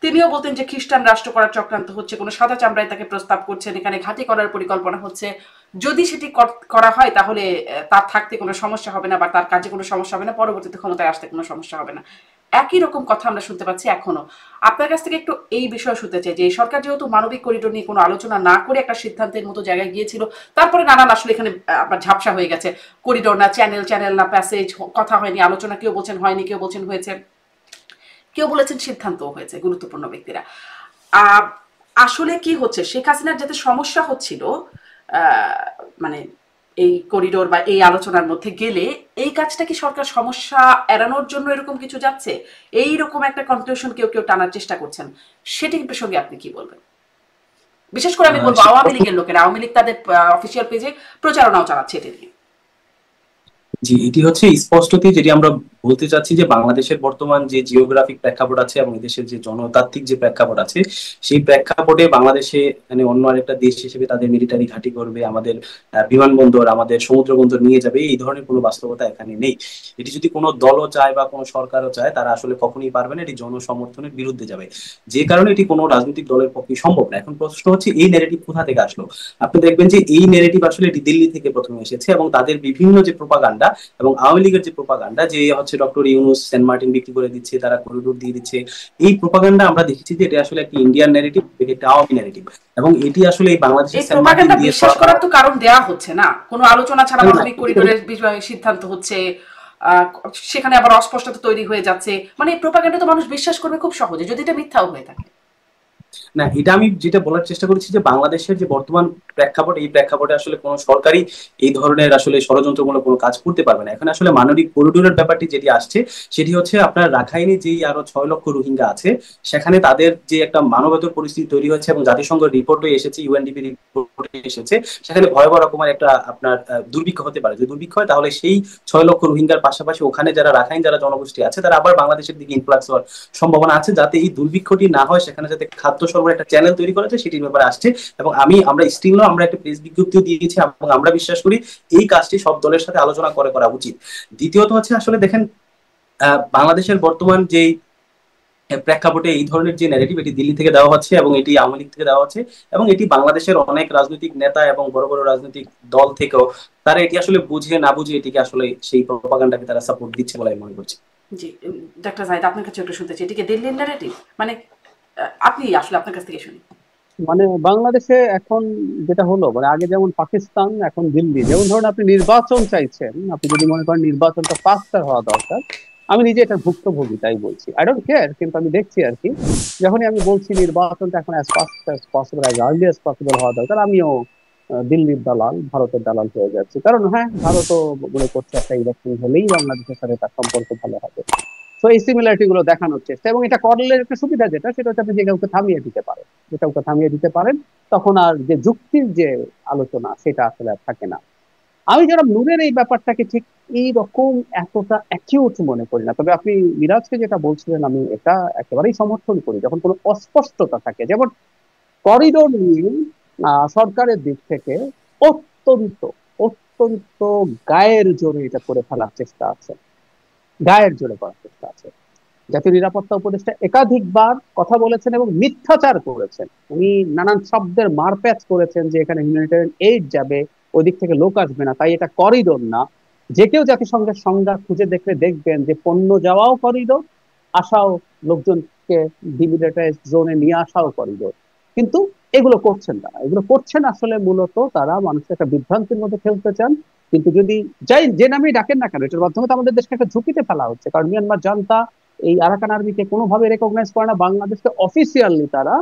তিনিও বলতেন যে খ্রিস্টান রাষ্ট্র করার চক্রান্ত হচ্ছে, কোনো সাদা চামড়ায় তাকে প্রস্তাব করছেন, এখানে ঘাঁটি করার পরিকল্পনা হচ্ছে, যদি সেটি করা হয় তাহলে তার থাকতে কোনো সমস্যা হবে না বা তার কাজে কোনো সমস্যা হবে না, পরবর্তীতে ক্ষমতায় আসতে কোনো সমস্যা হবে না। একই রকম কথা আমরা শুনতে পাচ্ছি এখনো। আপনার কাছ থেকে একটু এই বিষয়ে শুনতে চাই যে এই সরকার যেহেতু মানবিক করিডোর নিয়ে কোনো আলোচনা না করে একটা সিদ্ধান্তের মতো জায়গায় গিয়েছিল, তারপরে নানান আসলে এখানে আপনার ঝাপসা হয়ে গেছে, করিডোর না চ্যানেল না প্যাসেজ, কথা হয়নি, আলোচনা কেউ বলছেন হয়নি, কেউ বলছেন হয়েছে, কেউ বলেছেন সিদ্ধান্তও হয়েছে গুরুত্বপূর্ণ ব্যক্তিরা। আসলে কি হচ্ছে, শেখ হাসিনার যাতে সমস্যা হচ্ছিল মানে এই করিডোর বা এই আলোচনার মধ্যে গেলে, এই কাজটা কি সরকার সমস্যা এড়ানোর জন্য এরকম কিছু যাচ্ছে, এই রকম একটা কনক্লুশন কেউ কেউ টানার চেষ্টা করছেন, সেটি প্রসঙ্গে আপনি কি বলবেন? বিশেষ করে আমি বলবো আওয়ামী লীগের লোকেরা, আওয়ামী লীগ তাদের অফিসিয়াল পেজে প্রচারণাও চালাচ্ছে এটি নিয়ে। জি, এটি হচ্ছে স্পষ্টতই যেটি আমরা বলতে চাচ্ছি যে বাংলাদেশের বর্তমান যে জিওগ্রাফিক প্রেক্ষাপট আছে এবং দেশের যে জনতাত্ত্বিক যে প্রেক্ষাপট আছে, সেই প্রেক্ষাপটে বাংলাদেশে মানে অন্য আরেকটা দেশ হিসেবে তাদের মিলিটারি ঘাঁটি করবে, আমাদের বিমানবন্দর, আমাদের সমুদ্র বন্দর নিয়ে যাবে, এই ধরনের কোনো বাস্তবতা এখানে নেই। এটি যদি কোনো দলও চায় বা কোনো সরকারও চায়, তারা আসলে কখনোই পারবে না, এটি জনসমর্থনের বিরুদ্ধে যাবে, যে কারণে এটি কোনো রাজনৈতিক দলের পক্ষে সম্ভব না। এখন প্রশ্ন হচ্ছে এই ন্যারেটিভ কোথা থেকে আসলো। আপনি দেখবেন যে এই ন্যারেটিভ আসলে এটি দিল্লি থেকে প্রথমে এসেছে এবং তাদের বিভিন্ন যে প্রোপাগান্ডা এবং আওয়ামী লীগের যে প্রোপাগান্ডা যে হচ্ছে ডক্টর ইউনূস সেন্ট মার্টিন বিক্রি করে দিচ্ছে, তারা করিডোর দিয়ে দিচ্ছে, এই প্রোপাগান্ডা আমরা দেখেছি যে এটা আসলে একটা ইন্ডিয়ান ন্যারেটিভ, একটা আওয়ামী ন্যারেটিভ, এবং এটি আসলে এই বাংলাদেশের সেন্ট মার্টিন দিয়ে বিশ্বাস করার তো কারণ দেয়া হচ্ছে না, কোনো আলোচনা ছাড়া মানবিক করিডোরের বিষয়ে সিদ্ধান্ত হচ্ছে, সেখানে আবার অস্পষ্টতা তৈরি হয়ে যাচ্ছে, মানে এই প্রোপাগান্ডা তো মানুষ বিশ্বাস করবে খুব সহজে যদি এটা মিথ্যাও হয়ে থাকে। না, এটা আমি যেটা বলার চেষ্টা করেছি যে বাংলাদেশের যে বর্তমান প্রেক্ষাপট, এই প্রেক্ষাপটে আসলে কোনো সরকারই এই ধরনের আসলে ষড়যন্ত্রমূলক কোনো কাজ করতে পারবে না। এখন আসলে মানবিক করিডোরের ব্যাপারটি যেটি আসছে, সেটি হচ্ছে আপনার রাখাইনে যেই আরো 6 লক্ষ রোহিঙ্গা আছে, সেখানে তাদের যে একটা মানবেতর পরিস্থিতি তৈরি হয়েছে এবং জাতিসংঘ রিপোর্টে এসেছে, ইউএনডিপি রিপোর্টে এসেছে, সেখানে ভয়াবহ রকমের একটা আপনার দুর্ভিক্ষ হতে পারে। যদি দুর্ভিক্ষ হয় তাহলে সেই 6 লক্ষ রোহিঙ্গার পাশাপাশি ওখানে যারা রাখাইন যারা জনগোষ্ঠী আছে, তারা আবার বাংলাদেশের দিকে ইনফ্লাক্স হওয়ার সম্ভাবনা আছে। যাতে এই দুর্ভিক্ষটি না হয়, সেখানে যাতে খাদ্য সরবরাহ একটা চ্যানেল তৈরি করা যায়, সেটির ব্যাপারে আসছে। এবং আমরা স্টিলও আমরা একটা প্রেস বিজ্ঞপ্তিও দিয়েছি এবং আমরা বিশ্বাস করি এই কাজটি সব দলের সাথে আলোচনা করে করা উচিত। দ্বিতীয়ত হচ্ছে আসলে দেখেন, বাংলাদেশের বর্তমান যে প্রেক্ষাপটে এই ধরনের যে ন্যারেটিভ, এটি দিল্লি থেকে দেওয়া হচ্ছে এবং এটি আওয়ামী লীগ থেকে দেওয়া হচ্ছে এবং এটি বাংলাদেশের অনেক রাজনৈতিক নেতা এবং বড় বড় রাজনৈতিক দল থেকেও তারা এটি আসলে বুঝে না বুঝে এটিকে আসলে সেই প্রপাগান্ডাকে তারা সাপোর্ট দিচ্ছে বলে আমি মনে করছি। জি, ডাক্তার জাহিদ, আপনার কাছে একটু শুনতে চাই, এটিকে দিল্লির ন্যারেটিভ, মানে আপনি আসলে আপনার কাছ থেকে শুনি। মানে বাংলাদেশে এখন যেটা হলো, মানে আগে যেমন পাকিস্তান, এখন দিল্লি। যেমন ধরুন আপনি নির্বাচন চাইছেন, আপনি যদি মনে করেন নির্বাচনটা ফাস্টার হওয়া দরকার, আমি নিজে এটা ভুক্তভোগী তাই বলছি, আই ডোন্ট কেয়ার, কিন্তু আমি দেখছি আর কি, যখনই আমি বলছি নির্বাচনটা এখন as fast as possible, as early as possible হওয়া দরকার, আমিও দিল্লির দালাল, ভারতের দালাল হয়ে যাচ্ছি। কারণ হ্যাঁ, ভারতও মনে করছে একটা ইলেকশন হলেই বাংলাদেশের সাথে তার সম্পর্ক ভালো হবে। তো এই সিমিলারিটি গুলো দেখানোর চেষ্টা, এবং এটা করলে একটা সুবিধা যেটা, সেটা হচ্ছে আপনি যে কাউকে থামিয়ে দিতে পারেন, যে কাউকে থামিয়ে দিতে পারেন, তখন আর যে যুক্তির যে আলোচনা সেটা আসলে আর থাকে না। আমি যারা নূরের এই ব্যাপারটাকে ঠিক এই রকম এতটা অ্যাকিউট মনে করি না। তবে আপনি মিরাজকে যেটা বলছিলেন, আমি এটা একেবারেই সমর্থন করি। যখন কোনো অস্পষ্টতা থাকে, যেমন করিডোর নিয়ে সরকারের দিক থেকে অত্যন্ত অত্যন্ত গায়ের জোরে এটা করে ফেলার চেষ্টা আছে, গায়ের জোরে করার চেষ্টা আছে। জাতীয় নিরাপত্তা উপদেষ্টা একাধিকবার কথা বলেছেন এবং মিথ্যাচার করেছেন। উনি নানান শব্দের মারপ্যাচ করেছেন যে এখানে হিউম্যানিটেরিয়ান এইড যাবে, ওই দিক থেকে লোক আসবে না, তাই এটা করিডোর না। যে কেউ জাতিসংঘের সংজ্ঞা খুঁজে দেখলে দেখবেন যে পণ্য যাওয়াও করিডোর, আসাও, লোকজনকে ডিমিলিটারাইজ জোনে নিয়ে আসাও করিডোর। কিন্তু এগুলো করছেন তারা, এগুলো করছেন আসলে মূলত তারা মানুষের একটা বিভ্রান্তির মধ্যে ফেলতে চান। কিন্তু যদি যাই যে নামেই ডাকেন না কেন, এটার মাধ্যমে তো আমাদের দেশকে একটা ঝুঁকিতে ফেলা হচ্ছে। কারণ মিয়ানমার জান্তা এই আরাকান আর্মিকে কোনোভাবে রেকগনাইজ করে না, বাংলাদেশকে অফিসিয়ালি তারা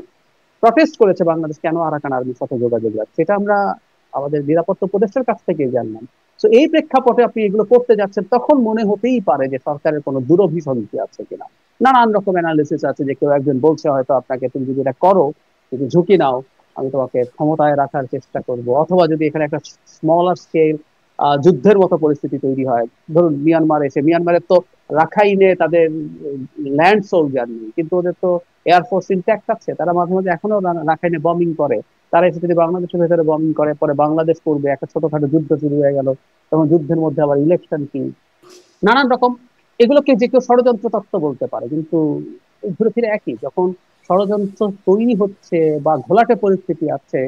প্রটেস্ট করেছে বাংলাদেশ কেন আরাকান আর্মির সাথে যোগাযোগ রাখছে, সেটা আমরা আমাদের নিরাপত্তা উপদেষ্টার কাছ থেকে জানলাম। তো এই প্রেক্ষাপটে আপনি এগুলো করতে যাচ্ছেন, তখন মনে হতেই পারে যে সরকারের কোনো দুরভিসন্ধি আছে কিনা। নানান রকম অ্যানালিসিস আছে, যে কেউ একজন বলছে হয়তো আপনাকে, তুমি যদি এটা করো, যদি ঝুঁকি নাও, আমি তোমাকে ক্ষমতায় রাখার চেষ্টা করব। অথবা যদি এখানে একটা স্মলার স্কেল যুদ্ধের মতো পরিস্থিতি তৈরি হয়, ধরুন মিয়ানমার এসে, মিয়ানমারের তো রাখাইনে তাদের ল্যান্ড সোলজার নেই, কিন্তু ওদের তো এয়ারফোর্স ইনট্যাক্ট আছে, তারা মাঝে মাঝে এখনো রাখাইনে বমিং করে। তারা এসে যদি বাংলাদেশের ভেতরে বমিং করে, পরে বাংলাদেশ করবে, একটা ছোটখাটো যুদ্ধ শুরু হয়ে গেল, তখন যুদ্ধের মধ্যে আবার ইলেকশন কি, নানান রকম। এগুলোকে যে কেউ ষড়যন্ত্র তত্ত্ব বলতে পারে, কিন্তু ঘুরে ফিরে একই। যখন ষড়যন্ত্র তৈরি হচ্ছে বা ঘোলাটে পরিস্থিতি আছে,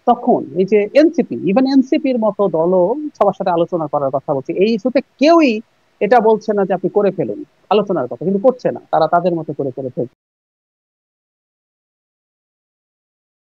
তখন এই যে এনসিপি, ইভেন এনসিপির মতো দলও সবার সাথে আলোচনা করার কথা বলছে, এই ইস্যুতে কেউই এটা বলছে না যে আপনি করে ফেলুন, আলোচনার কথা কিন্তু করছে না, তারা তাদের মতো করে করে ফেলছে।